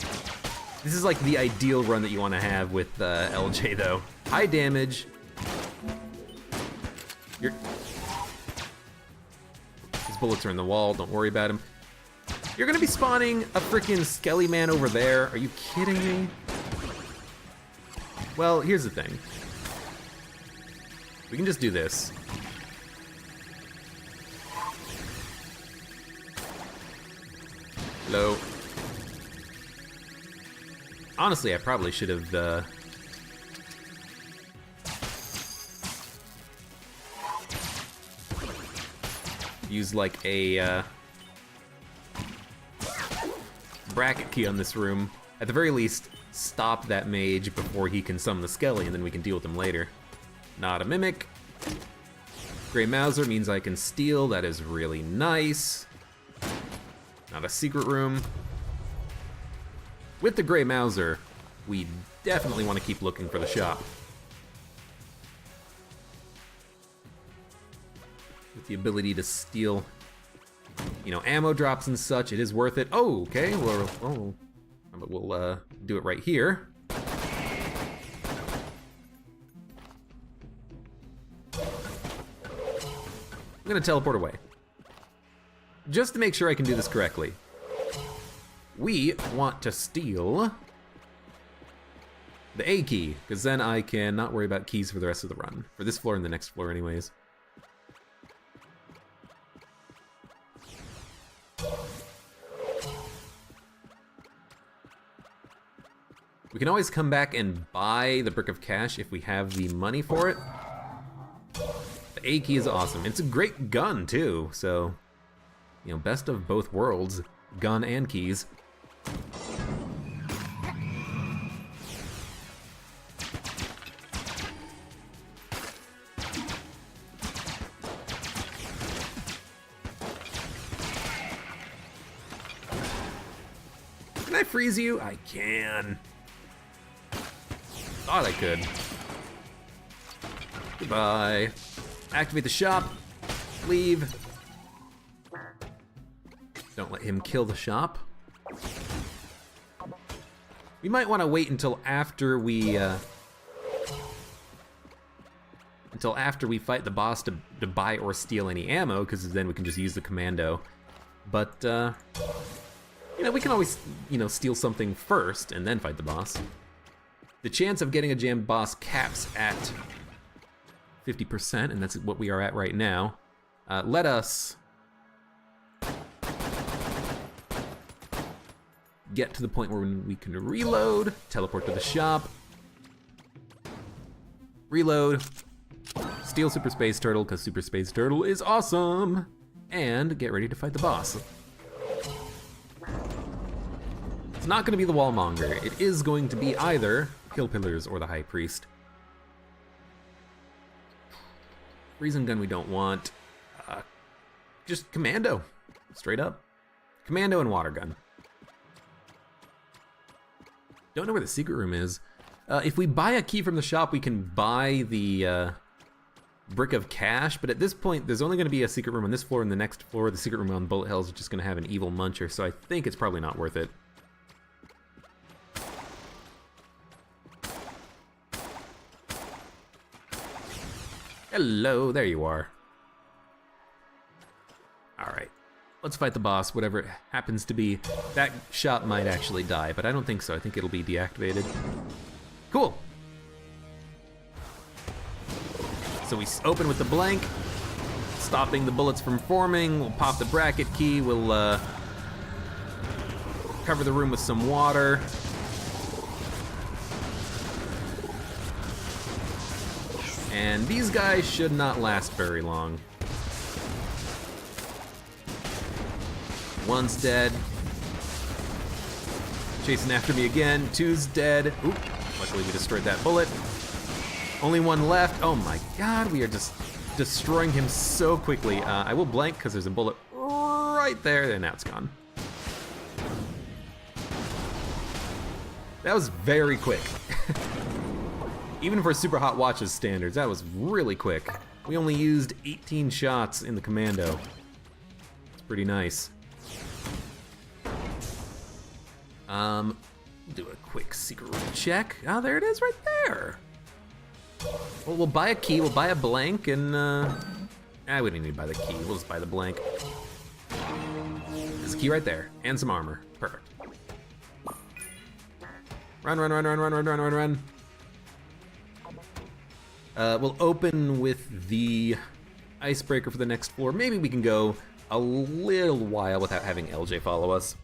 This is like the ideal run that you want to have with LJ though. High damage. His bullets are in the wall, don't worry about him. You're gonna be spawning a freaking Skelly Man over there. Are you kidding me? Well, here's the thing. We can just do this. Hello. Honestly, I probably should have used like a bracket key on this room. At the very least, stop that mage before he can summon the Skelly, and then we can deal with him later. Not a mimic. Grey Mauser means I can steal. That is really nice. Not a secret room. With the Grey Mauser, we definitely want to keep looking for the shop. With the ability to steal, you know, ammo drops and such, it is worth it. Oh, okay, well, we'll do it right here. I'm gonna teleport away. Just to make sure I can do this correctly. We want to steal the A key, because then I can not worry about keys for the rest of the run. For this floor and the next floor anyways. We can always come back and buy the Brick of Cash if we have the money for it. The A key is awesome. It's a great gun too, so, you know, best of both worlds, gun and keys. Can I freeze you? I can. Thought I could. Goodbye. Activate the shop. Leave. Don't let him kill the shop. We might want to wait until after we fight the boss to buy or steal any ammo, because then we can just use the commando. But you know, we can always, you know, steal something first and then fight the boss. The chance of getting a jammed boss caps at 50%, and that's what we are at right now. Let us get to the point where we can reload, teleport to the shop, reload, steal Super Space Turtle, because Super Space Turtle is awesome, and get ready to fight the boss. It's not going to be the Wallmonger. It is going to be either Kill Pillars or the High Priest. Reason gun we don't want. Just Commando, straight up. Commando and Water Gun. Don't know where the secret room is. If we buy a key from the shop, we can buy the Brick of Cash, but at this point, there's only going to be a secret room on this floor, and the next floor, the secret room on Bullet Hell, is just going to have an evil muncher, so I think it's probably not worth it. Hello, there you are. Alright, let's fight the boss, whatever it happens to be. That shot might actually die, but I don't think so. I think it'll be deactivated. Cool. So we open with the blank, stopping the bullets from forming. We'll pop the bracket key. We'll cover the room with some water. And these guys should not last very long. One's dead. Chasing after me again. Two's dead. Oop, luckily we destroyed that bullet. Only one left. Oh my god, we are just destroying him so quickly. I will blank because there's a bullet right there, and now it's gone. That was very quick. Even for Super Hot Watch's standards, that was really quick. We only used 18 shots in the commando. It's pretty nice. Do a quick secret room check. Oh, there it is right there. Well, we'll buy a key, we'll buy a blank, and we don't need to buy the key, we'll just buy the blank. There's a key right there, and some armor. Perfect. Run, run, run, run, run, run, run, run, run. We'll open with the icebreaker for the next floor. Maybe we can go a little while without having LJ follow us.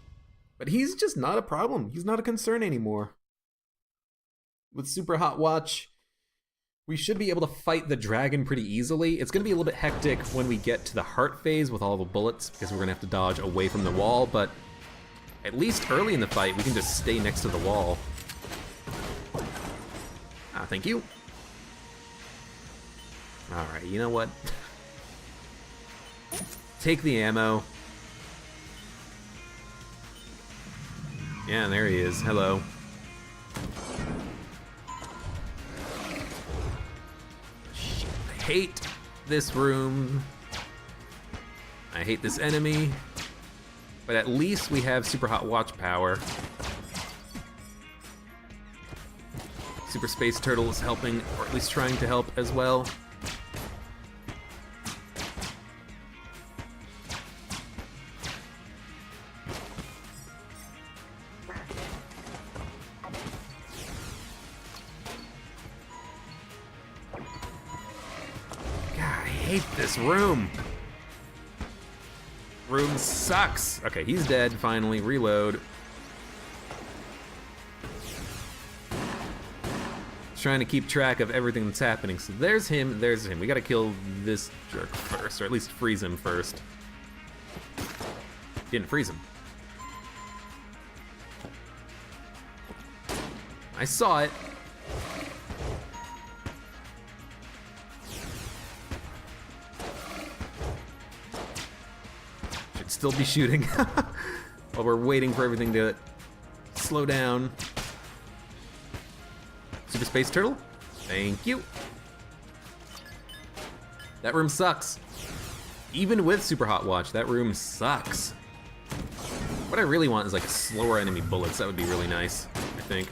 But he's just not a problem. He's not a concern anymore. With Super Hot Watch, we should be able to fight the dragon pretty easily. It's going to be a little bit hectic when we get to the heart phase with all the bullets, because we're going to have to dodge away from the wall, but at least early in the fight, we can just stay next to the wall. Ah, thank you. Alright, you know what? Take the ammo. Yeah, there he is. Hello. Shit, I hate this room. I hate this enemy. But at least we have Super Hot Watch power. Super Space Turtle is helping, or at least trying to help as well. I hate this room. Room sucks. Okay, he's dead, finally. Reload. trying to keep track of everything that's happening. So there's him, there's him. We gotta kill this jerk first, or at least freeze him first. Didn't freeze him. I saw it. Should still be shooting while we're waiting for everything to slow down. Super Space Turtle, thank you. That room sucks. Even with Super Hot Watch, that room sucks. What I really want is like a slower enemy bullets. That would be really nice, I think.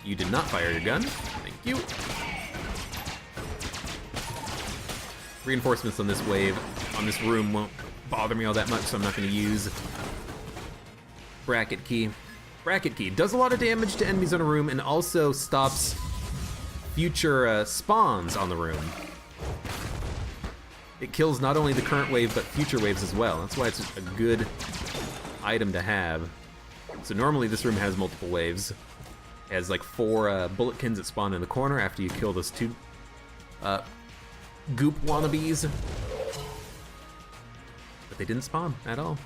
You did not fire your gun. Thank you. Reinforcements on this wave, on this room won't bother me all that much, so I'm not going to use Bracket Key. Bracket Key does a lot of damage to enemies on a room and also stops future spawns on the room. It kills not only the current wave, but future waves as well. That's why it's a good item to have. So normally this room has multiple waves. It has like 4 bulletkins that spawn in the corner after you kill those 2 goop wannabes. But they didn't spawn at all.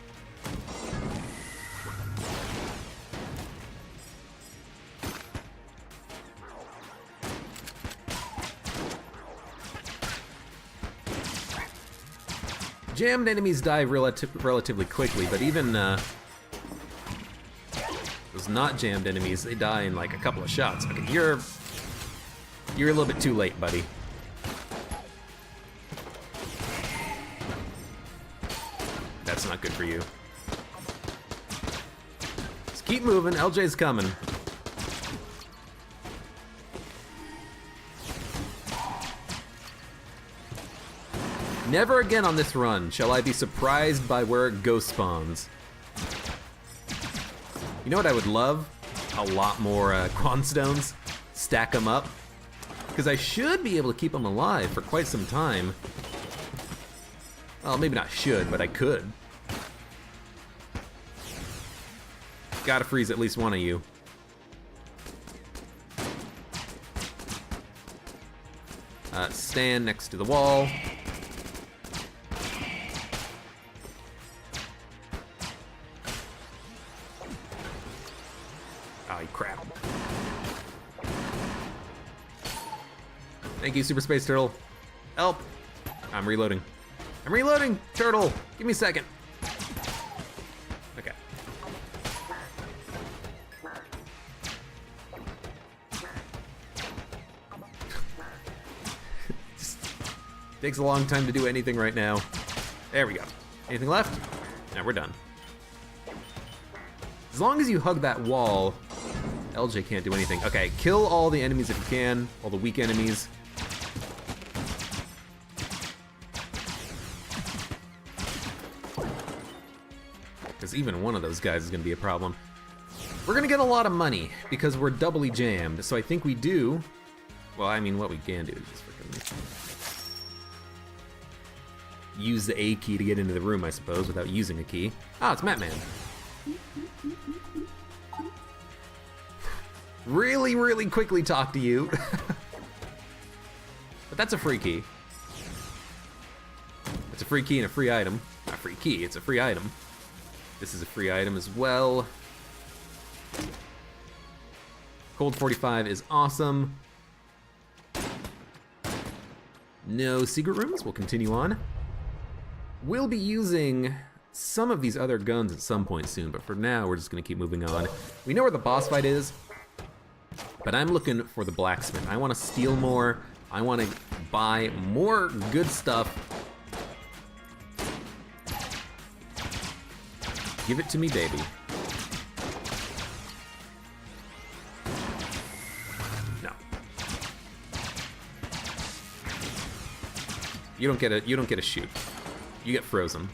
Jammed enemies die relatively quickly, but even those not jammed enemies, they die in like a couple of shots. Okay, you're a little bit too late, buddy. That's not good for you. Just keep moving, LJ's coming. Never again on this run shall I be surprised by where ghost spawns. You know what I would love? A lot more Quan Stones. Stack them up. Because I should be able to keep them alive for quite some time. Well, maybe not should, but I could. Gotta freeze at least one of you. Stand next to the wall. Oh, you crap. Thank you, Super Space Turtle. Help! I'm reloading. I'm reloading! Turtle! Give me a second. Okay. Just takes a long time to do anything right now. There we go. Anything left? No, we're done. As long as you hug that wall, LJ can't do anything. Okay, kill all the enemies if you can, all the weak enemies. Because even one of those guys is going to be a problem. We're going to get a lot of money because we're doubly jammed, so I think we do... Well, I mean, what we can do is just freaking use the A key to get into the room, I suppose, without using a key. Ah, it's Matman. Really, really quickly talk to you. But that's a free key. It's a free key and a free item. Not a free key, it's a free item. This is a free item as well. Cold 45 is awesome. No secret rooms, we'll continue on. We'll be using some of these other guns at some point soon, but for now we're just gonna keep moving on. We know where the boss fight is, but I'm looking for the blacksmith. I wanna steal more, I wanna buy more good stuff. Give it to me, baby. No. You don't get a shoot. You get frozen.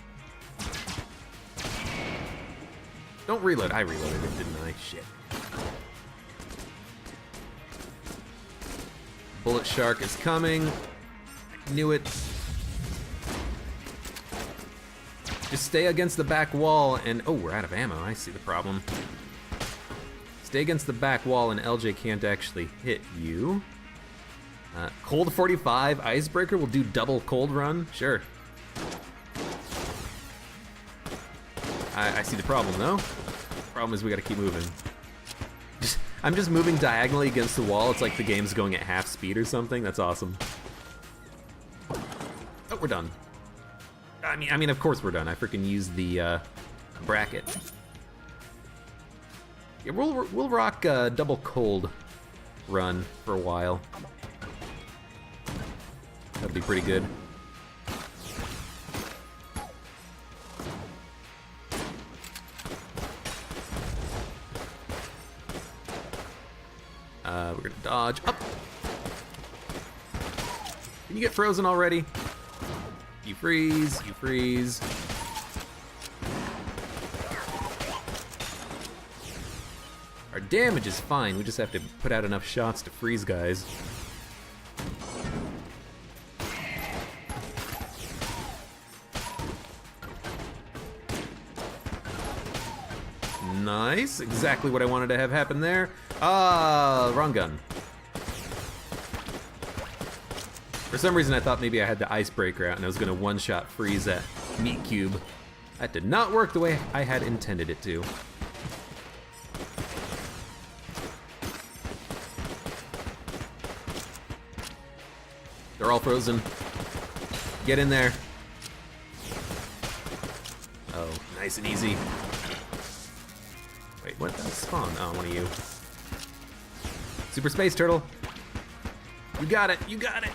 Don't reload. I reloaded it, didn't I? Shit. Bullet Shark is coming. I knew it. Just stay against the back wall and... Oh, we're out of ammo. I see the problem. Stay against the back wall and LJ can't actually hit you. Cold 45, Icebreaker will do double cold run, sure. I see the problem though. Problem is we gotta keep moving. I'm just moving diagonally against the wall. It's like the game's going at half speed or something. That's awesome. Oh, we're done. I mean, of course we're done. I freaking used the bracket. Yeah, we'll rock double cold run for a while. That'll be pretty good. We're gonna dodge up. Can you get frozen already? You freeze, you freeze. Our damage is fine, we just have to put out enough shots to freeze guys. Nice, exactly what I wanted to have happen there. Ah, wrong gun. For some reason I thought maybe I had the Icebreaker out and I was gonna one-shot freeze that meat cube. That did not work the way I had intended it to. They're all frozen. Get in there. Oh, nice and easy. Wait, what? That spawn? Oh, one of you. Super Space Turtle. You got it, you got it.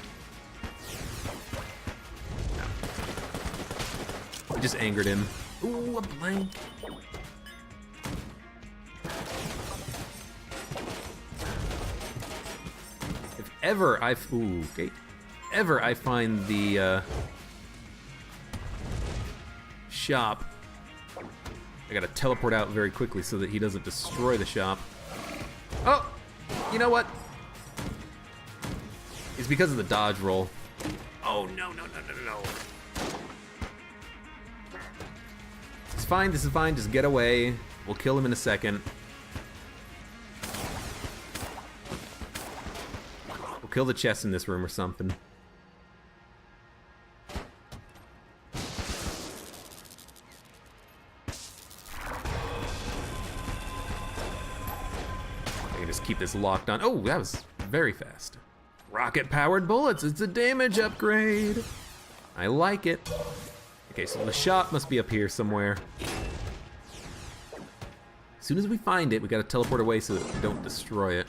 No. I just angered him. Ooh, a blank. If ever I find the shop, I gotta teleport out very quickly so that he doesn't destroy the shop. Oh, you know what? It's because of the dodge roll. Oh no, no, no, no, no, no. It's fine, this is fine, just get away. We'll kill him in a second. We'll kill the chest in this room or something. Just keep this locked on. Oh, that was very fast. Rocket-powered bullets, it's a damage upgrade. I like it. Okay, so the shop must be up here somewhere. As soon as we find it, we gotta teleport away so that we don't destroy it.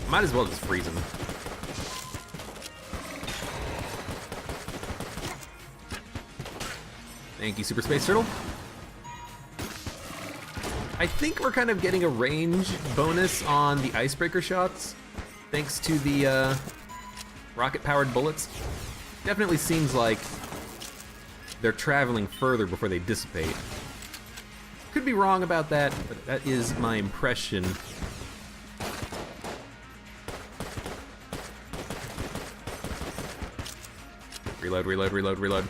Might as well just freeze him. Thank you, Super Space Turtle. I think we're kind of getting a range bonus on the Icebreaker shots, thanks to the rocket-powered bullets. Definitely seems like they're traveling further before they dissipate. Could be wrong about that, but that is my impression. Reload, reload, reload, reload.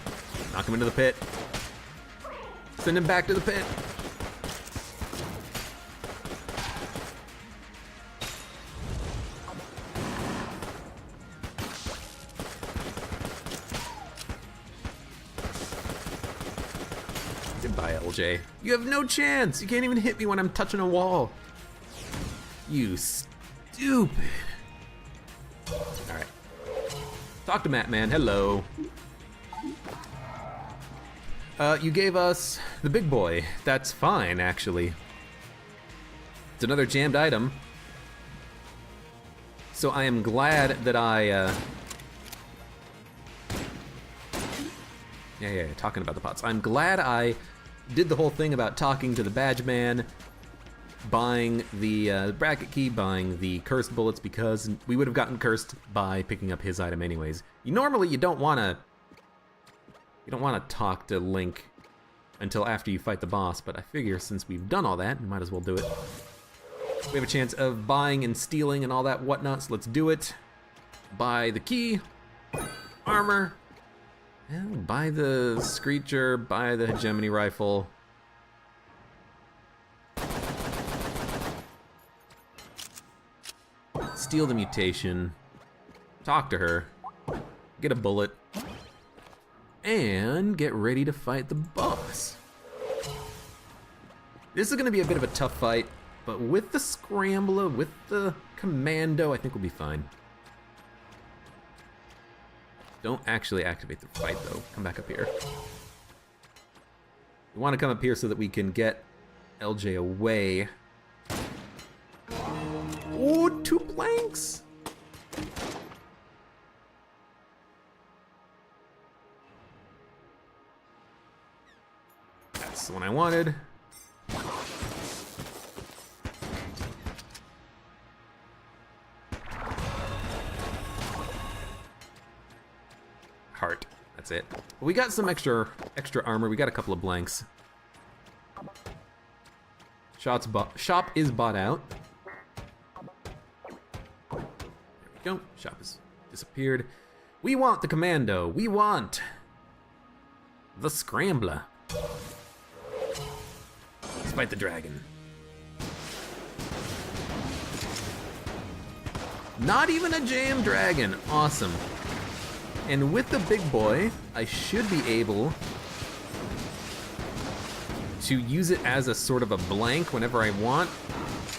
Knock him into the pit. Send him back to the pit. Goodbye, LJ. You have no chance. You can't even hit me when I'm touching a wall. You stupid. All right. Talk to Matt, man. Hello. You gave us the big boy. That's fine, actually. It's another jammed item. So I am glad that I, Yeah, talking about the pots. I'm glad I did the whole thing about talking to the badge man, buying the bracket key, buying the cursed bullets, because we would have gotten cursed by picking up his item anyways. Normally you don't want to talk to Link until after you fight the boss, but I figure since we've done all that, we might as well do it. We have a chance of buying and stealing and all that whatnot, so let's do it. Buy the key, armor, Well, buy the Screecher, buy the Hegemony Rifle. Steal the mutation. Talk to her. Get a bullet. And get ready to fight the boss. This is gonna be a bit of a tough fight, but with the Scrambler, with the Commando, I think we'll be fine. Don't actually activate the fight though. Come back up here. We want to come up here so that we can get LJ away. Oh, 2 blanks! That's the one I wanted. Heart. That's it. We got some extra armor. We got a couple of blanks. Shop is bought out. There we go. Shop has disappeared. We want the Commando. We want the Scrambler. Let's fight the dragon. Not even a jam dragon. Awesome. And with the big boy, I should be able to use it as a sort of a blank whenever I want.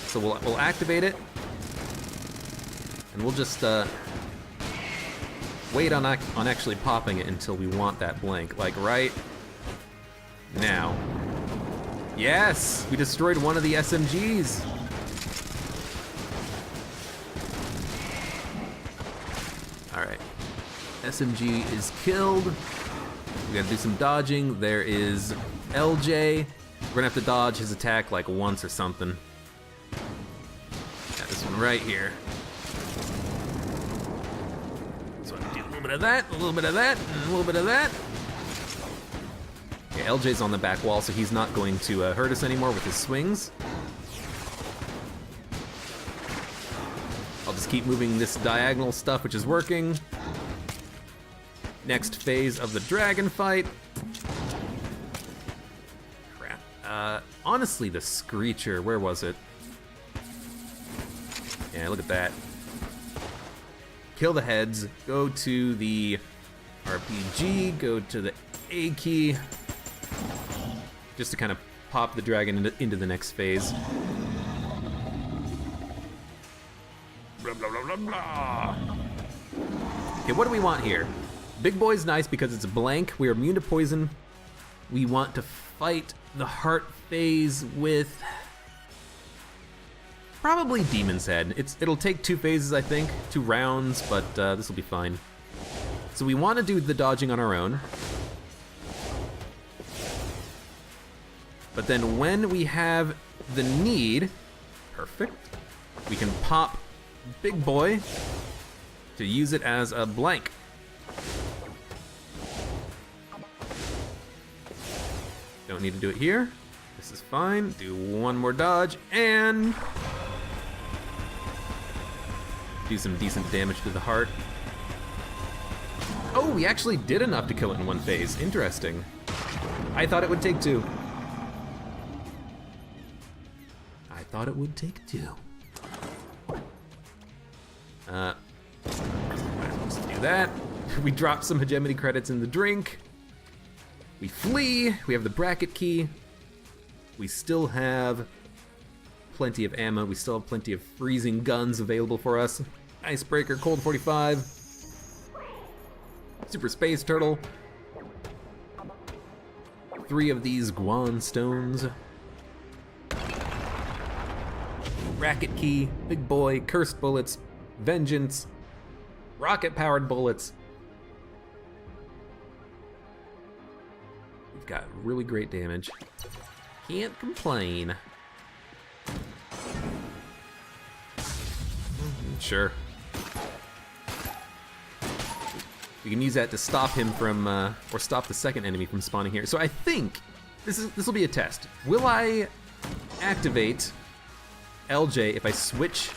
So we'll activate it, and we'll just wait on actually popping it until we want that blank, like right now. Yes, we destroyed one of the SMGs. All right. SMG is killed. We gotta do some dodging. There is LJ. We're gonna have to dodge his attack like once or something. Got this one right here. So I can do a little bit of that, a little bit of that, and a little bit of that. Okay, LJ's on the back wall, so he's not going to hurt us anymore with his swings. I'll just keep moving this diagonal stuff, which is working. Next phase of the dragon fight. Crap. Honestly, the Screecher, where was it? Yeah, look at that. Kill the heads, go to the RPG, go to the A key, just to kind of pop the dragon into the next phase. Blah, blah, blah, blah, blah. Okay, what do we want here? Big boy's nice because it's a blank. We are immune to poison. We want to fight the heart phase with probably Demon's Head. It'll take 2 phases, I think, 2 rounds, but this will be fine. So we want to do the dodging on our own. But then when we have the need, perfect, we can pop Big Boy to use it as a blank. Don't need to do it here. This is fine. Do one more dodge and do some decent damage to the heart. Oh, we actually did enough to kill it in 1 phase. Interesting. I thought it would take 2. I thought it would take 2. Might as well just do that. We dropped some hegemony credits in the drink. We flee. We have the bracket key. We still have plenty of ammo. We still have plenty of freezing guns available for us. Icebreaker, Cold 45. Super Space Turtle. 3 of these Guan Stones. Bracket key, Big Boy, Cursed Bullets, Vengeance, Rocket-powered bullets. We've got really great damage. Can't complain. Sure. We can use that to stop him from, or stop the second enemy from spawning here. So I think this will be a test. Will I activate LJ if I switch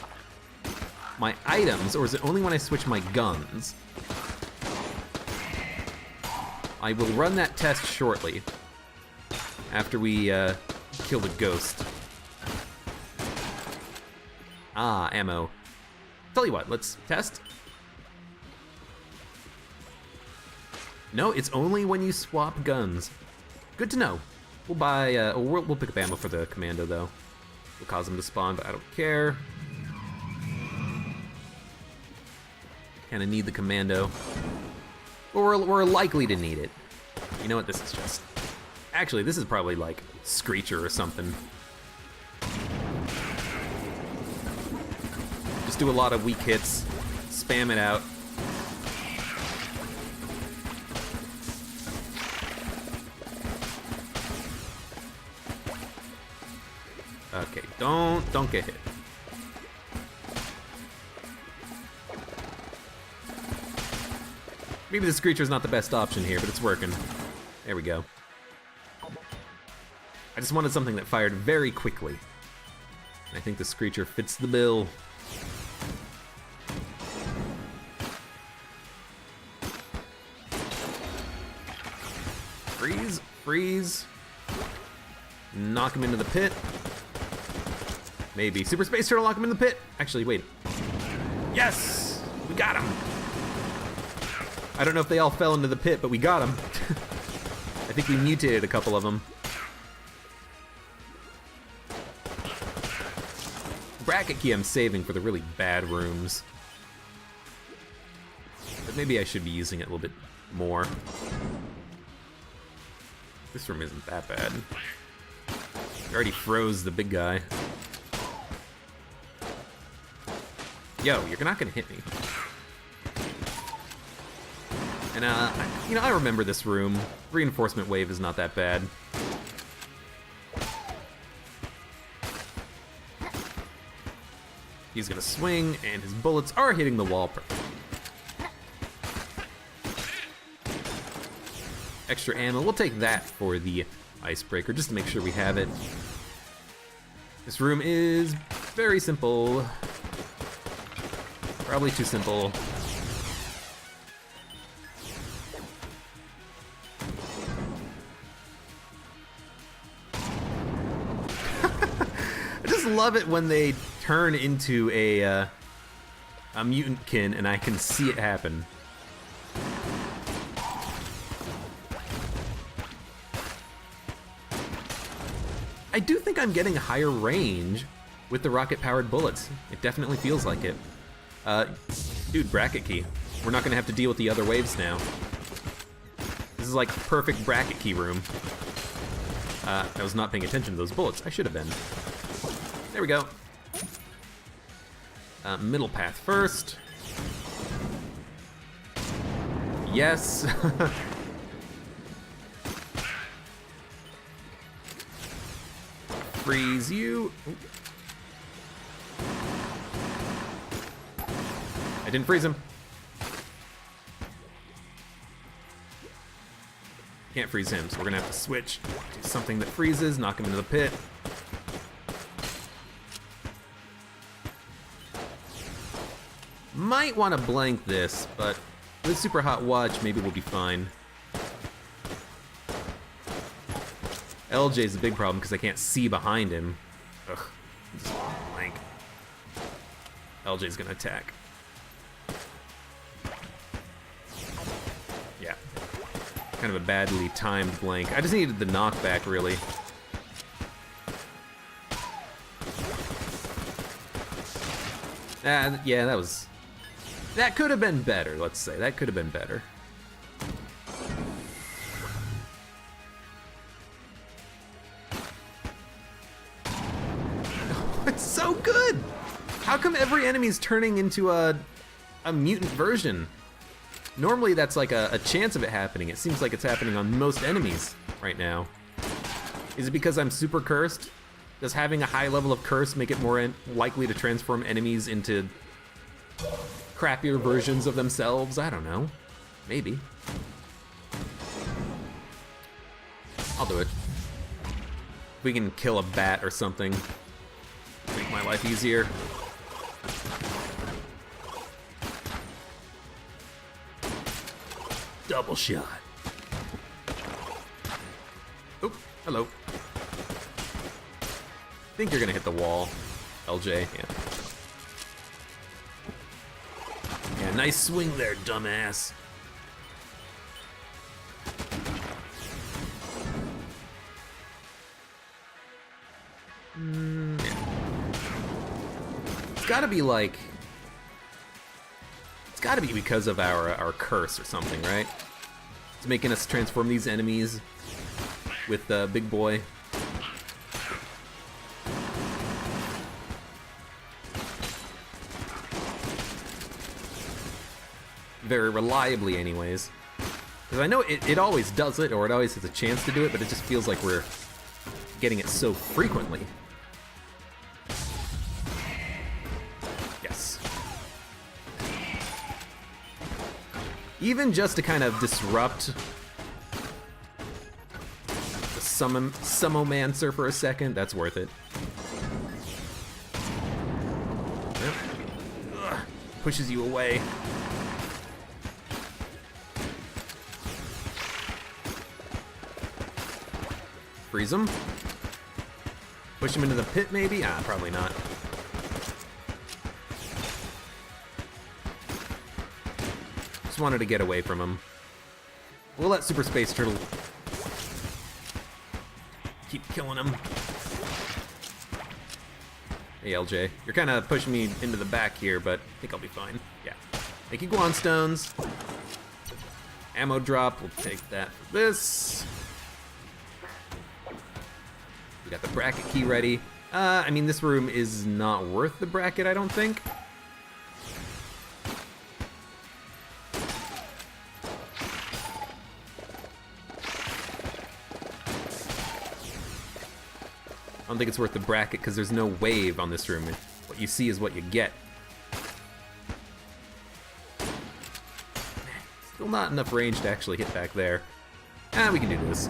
my items, or is it only when I switch my guns? I will run that test shortly, after we kill the ghost. Ah, ammo. Tell you what, let's test. No, it's only when you swap guns. Good to know. We'll buy, we'll pick up ammo for the commando though. We'll cause him to spawn, but I don't care. Kinda need the commando. But we're likely to need it. You know what, this is just... Actually, this is probably like Screecher or something. Just do a lot of weak hits, spam it out. Okay, don't get hit. Maybe the Screecher's not the best option here, but it's working. There we go. I just wanted something that fired very quickly. I think the Screecher fits the bill. Freeze, freeze. Knock him into the pit. Maybe. Super Space Turtle, lock him in the pit. Actually, wait. Yes! We got him! I don't know if they all fell into the pit, but we got him. I think we mutated a couple of them. Bracket key I'm saving for the really bad rooms. But maybe I should be using it a little bit more. This room isn't that bad. I already froze the big guy. Yo, you're not gonna hit me. And, you know, I remember this room. Reinforcement wave is not that bad. He's gonna swing, and his bullets are hitting the wall perfect. Extra ammo, we'll take that for the icebreaker, just to make sure we have it. This room is very simple. Probably too simple. I just love it when they turn into a mutantkin and I can see it happen. I do think I'm getting higher range with the rocket-powered bullets. It definitely feels like it. Dude, bracket key. We're not gonna have to deal with the other waves now. This is like perfect bracket key room. I was not paying attention to those bullets. I should have been. There we go. Middle path first. Yes. Freeze you. Ooh. I didn't freeze him. Can't freeze him, so we're gonna have to switch to something that freezes, knock him into the pit. Might want to blank this, but with Super Hot Watch, maybe we'll be fine. LJ's a big problem because I can't see behind him. Ugh, just blank. LJ's gonna attack. Yeah. Kind of a badly timed blank. I just needed the knockback, really. Yeah, that was... That could have been better, let's say. That could have been better. It's so good! How come every enemy's turning into a mutant version? Normally that's like a chance of it happening. It seems like it's happening on most enemies right now. Is it because I'm super cursed? Does having a high level of curse make it more likely to transform enemies into crappier versions of themselves? I don't know. Maybe. I'll do it. If we can kill a bat or something, make my life easier. Double shot. Oop, hello. I think you're gonna hit the wall, LJ, yeah. Yeah, nice swing there, dumbass. Yeah. It's gotta be like... It's gotta be because of our curse or something, right? It's making us transform these enemies with Big Boy. Very reliably anyways. Because I know it always does it, or it always has a chance to do it, but it just feels like we're getting it so frequently. Yes. Even just to kind of disrupt the Summomancer for a second, that's worth it. Yep. Ugh. Pushes you away. Freeze him. Push him into the pit, maybe? Ah, probably not. Just wanted to get away from him. We'll let Super Space Turtle keep killing him. Hey, LJ. You're kind of pushing me into the back here, but I think I'll be fine. Yeah. Thank you, Guan Stones. Ammo drop. We'll take that for this. We got the bracket key ready. I mean, this room is not worth the bracket, I don't think. I don't think it's worth the bracket because there's no wave on this room. What you see is what you get. Still not enough range to actually hit back there. Ah, we can do this.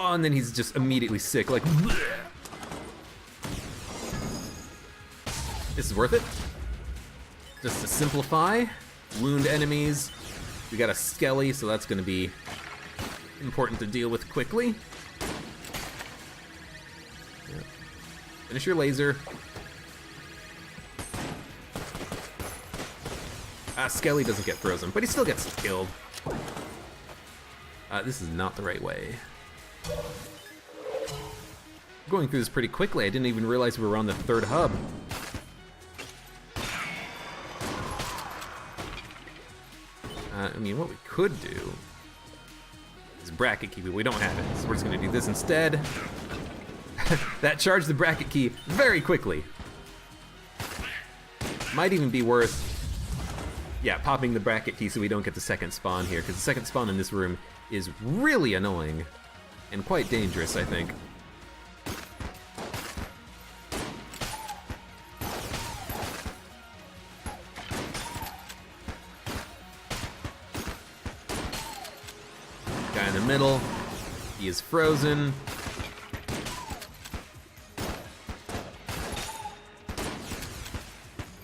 And then he's just immediately sick, like bleh. This is worth it. Just to simplify, wound enemies. We got a Skelly, so that's gonna be important to deal with quickly. Yeah. Finish your laser. Skelly doesn't get frozen, but he still gets killed. This is not the right way. Going through this pretty quickly. I didn't even realize we were on the third hub. I mean, what we could do is bracket key, but we don't have it, so we're just gonna do this instead. That charged the bracket key very quickly. Might even be worth, yeah, popping the bracket key so we don't get the second spawn here, because the second spawn in this room is really annoying. And quite dangerous, I think. Guy in the middle. He is frozen.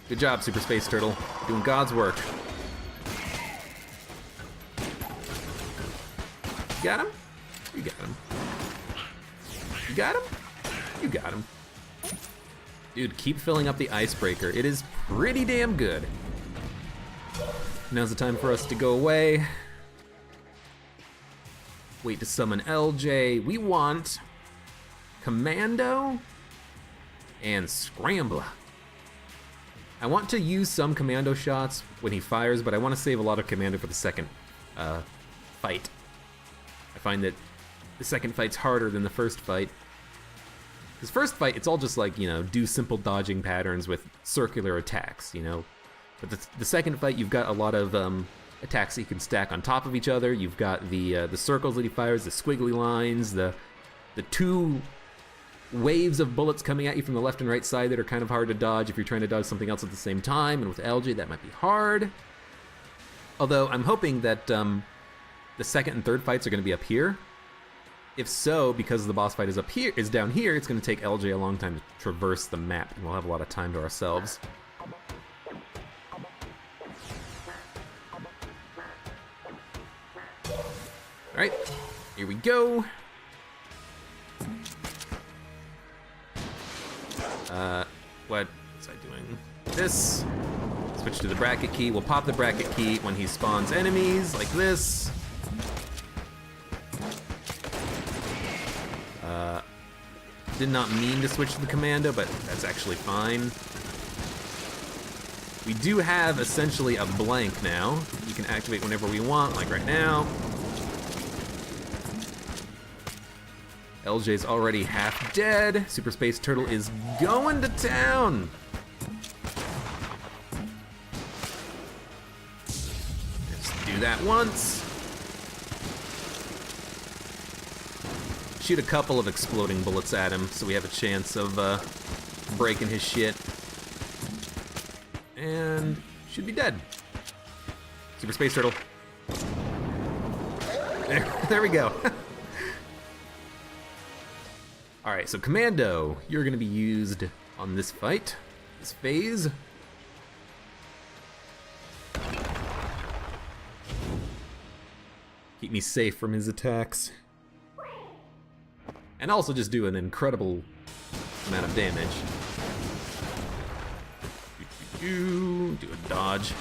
Good job, Super Space Turtle. Doing God's work. Got him? You got him. You got him? You got him. Dude, keep filling up the icebreaker. It is pretty damn good. Now's the time for us to go away. Wait to summon LJ. We want Commando and Scrambler. I want to use some Commando shots when he fires, but I want to save a lot of Commando for the second fight. I find that the second fight's harder than the first fight. This first fight, it's all just like, you know, do simple dodging patterns with circular attacks, you know. But the second fight, you've got a lot of attacks that you can stack on top of each other. You've got the circles that he fires, the squiggly lines, the two waves of bullets coming at you from the left and right side that are kind of hard to dodge if you're trying to dodge something else at the same time. And with LJ, that might be hard. Although I'm hoping that the second and third fights are going to be up here. If so, because the boss fight is down here, it's going to take LJ a long time to traverse the map, and we'll have a lot of time to ourselves. Alright, here we go. What was I doing? This. Switch to the bracket key. We'll pop the bracket key when he spawns enemies, like this. Did not mean to switch to the commando, but that's actually fine. We do have essentially a blank now. You can activate whenever we want, like right now. LJ's already half dead. Super Space Turtle is going to town. Let's do that once. Shoot a couple of exploding bullets at him so we have a chance of breaking his shit. And should be dead. Super Space Turtle. There we go. Alright, so Commando, you're gonna be used on this fight, this phase. Keep me safe from his attacks. And also just do an incredible amount of damage. Do a dodge.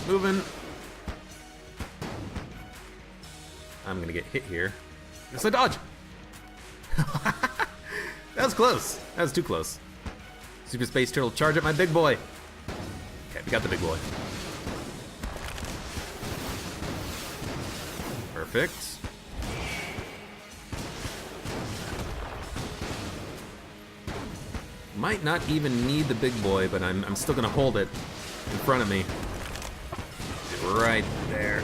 Moving. I'm gonna get hit here. It's a dodge. That was close. That was too close. Super Space Turtle, charge at my big boy. Okay, we got the big boy. Perfect. Might not even need the big boy, but I'm still gonna hold it in front of me. Right there.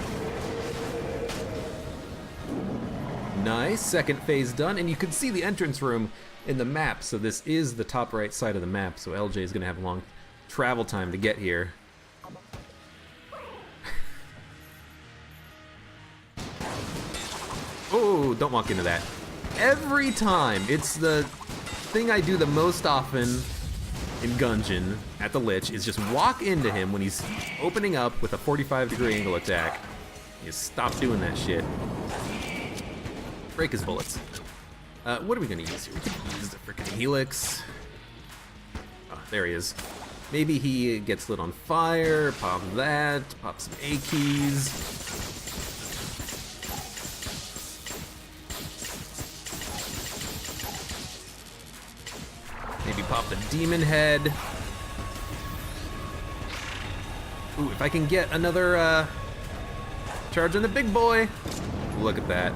Nice, second phase done, and you can see the entrance room in the map, so this is the top right side of the map, so LJ is gonna have a long travel time to get here. Oh, don't walk into that. Every time, it's the thing I do the most often in Gungeon at the Lich is just walk into him when he's opening up with a 45-degree angle attack. You stop doing that shit. Break his bullets. What are we gonna use here? We can use the frickin' Helix. Oh, there he is. Maybe he gets lit on fire, pop that, pop some A keys. Maybe pop the demon head. Ooh, if I can get another charge on the big boy. Look at that.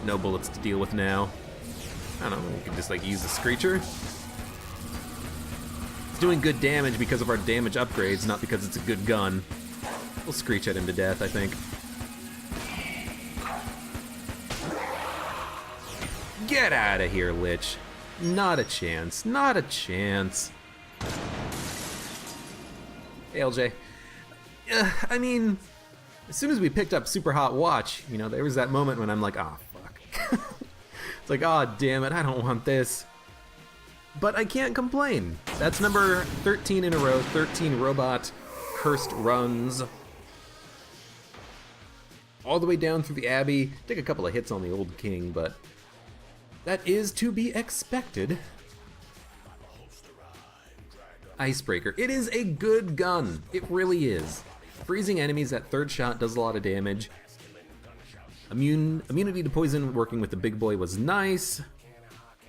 No bullets to deal with now. I don't know, we can just like use the Screecher. It's doing good damage because of our damage upgrades, not because it's a good gun. We'll Screech at him to death, I think. Get out of here, Lich. Not a chance, not a chance. Hey, LJ. I mean, as soon as we picked up Super Hot Watch, you know, there was that moment when I'm like, ah, fuck. It's like, oh, damn it, I don't want this. But I can't complain. That's number 13 in a row, 13 robot cursed runs. All the way down through the Abbey. Take a couple of hits on the old king, but that is to be expected. Icebreaker. It is a good gun. It really is. Freezing enemies at third shot does a lot of damage. Immunity to poison working with the big boy was nice.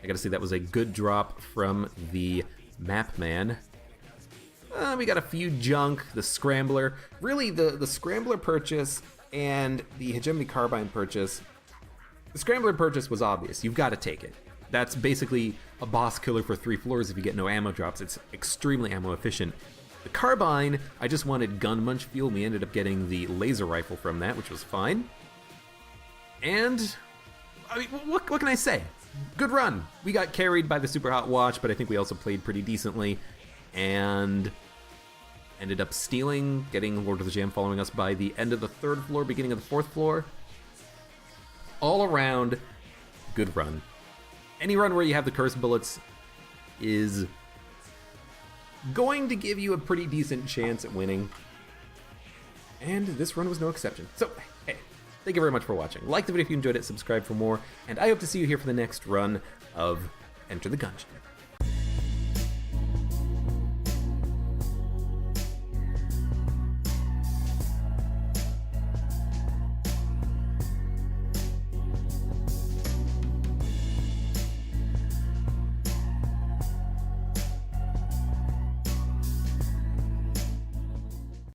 I gotta say that was a good drop from the map man. We got a few junk, the Scrambler. Really, the Scrambler purchase and the Hegemony Carbine purchase. The Scrambler purchase was obvious. You've got to take it. That's basically a boss killer for 3 floors if you get no ammo drops. It's extremely ammo efficient. The Carbine, I just wanted gun munch fuel. We ended up getting the laser rifle from that, which was fine. And, I mean, what can I say? Good run. We got carried by the Super Hot Watch, but I think we also played pretty decently. And ended up stealing, getting Lord of the Jam following us by the end of the 3rd floor, beginning of the 4th floor. All around, good run. Any run where you have the cursed bullets, is going to give you a pretty decent chance at winning. And this run was no exception. So, hey, thank you very much for watching. Like the video if you enjoyed it, subscribe for more, and I hope to see you here for the next run of Enter the Gungeon.